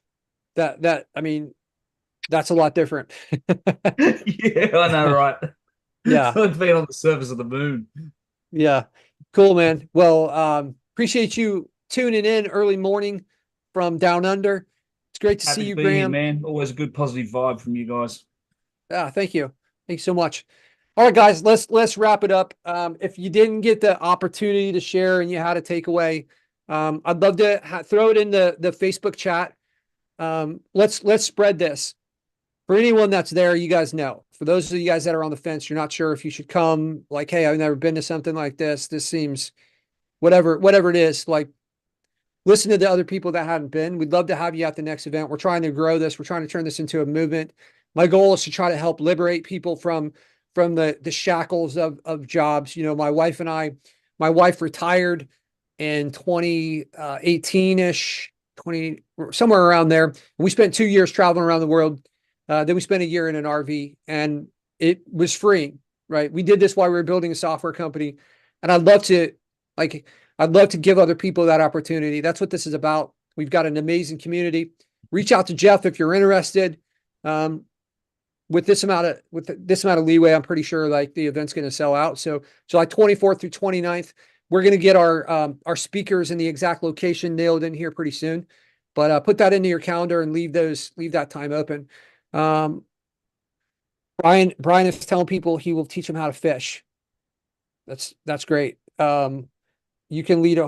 I mean, that's a lot different. Yeah, I know, right? Yeah. It's like being on the surface of the moon. Yeah. Cool, man. Well, appreciate you tuning in early morning from down under. It's great to see Happy you, to be here, Graham. man. Always a good positive vibe from you guys. Yeah, thank you. Thanks so much. All right, guys, let's wrap it up. If you didn't get the opportunity to share and you had a takeaway, I'd love to throw it in the Facebook chat. Let's spread this. For anyone that's there, you guys know. For those of you guys that are on the fence, you're not sure if you should come. Like, hey, I've never been to something like this. This seems whatever it is. Like, listen to the other people that haven't been. We'd love to have you at the next event. We're trying to grow this. We're trying to turn this into a movement. My goal is to try to help liberate people from the shackles of jobs. You know, my wife retired in 2018-ish, 20, somewhere around there. And we spent 2 years traveling around the world. Then we spent a year in an RV, and it was freeing, right? We did this while we were building a software company. And I'd love to give other people that opportunity. That's what this is about. We've got an amazing community. Reach out to Jeff if you're interested. With this amount of leeway, I'm pretty sure like the event's going to sell out. So July 24th through 29th, we're going to get our speakers and the exact location nailed in here pretty soon. But put that into your calendar and leave that time open. Brian is telling people he will teach them how to fish. That's great. You can lead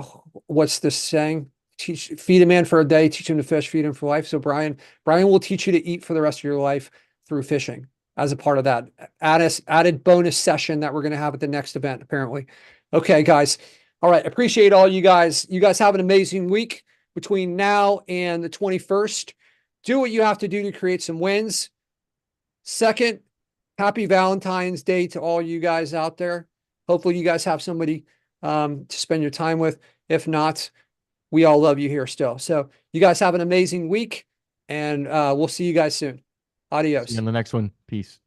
what's this saying? Feed a man for a day, teach him to fish, feed him for life. So Brian will teach you to eat for the rest of your life through fishing as a part of that added bonus session that we're going to have at the next event, apparently. Okay, guys. All right. Appreciate all you guys. You guys have an amazing week between now and the 21st. Do what you have to do to create some wins. Second, happy Valentine's Day to all you guys out there. Hopefully you guys have somebody to spend your time with. If not, we all love you here still. So you guys have an amazing week, and we'll see you guys soon. Adios. See you on the next one. Peace.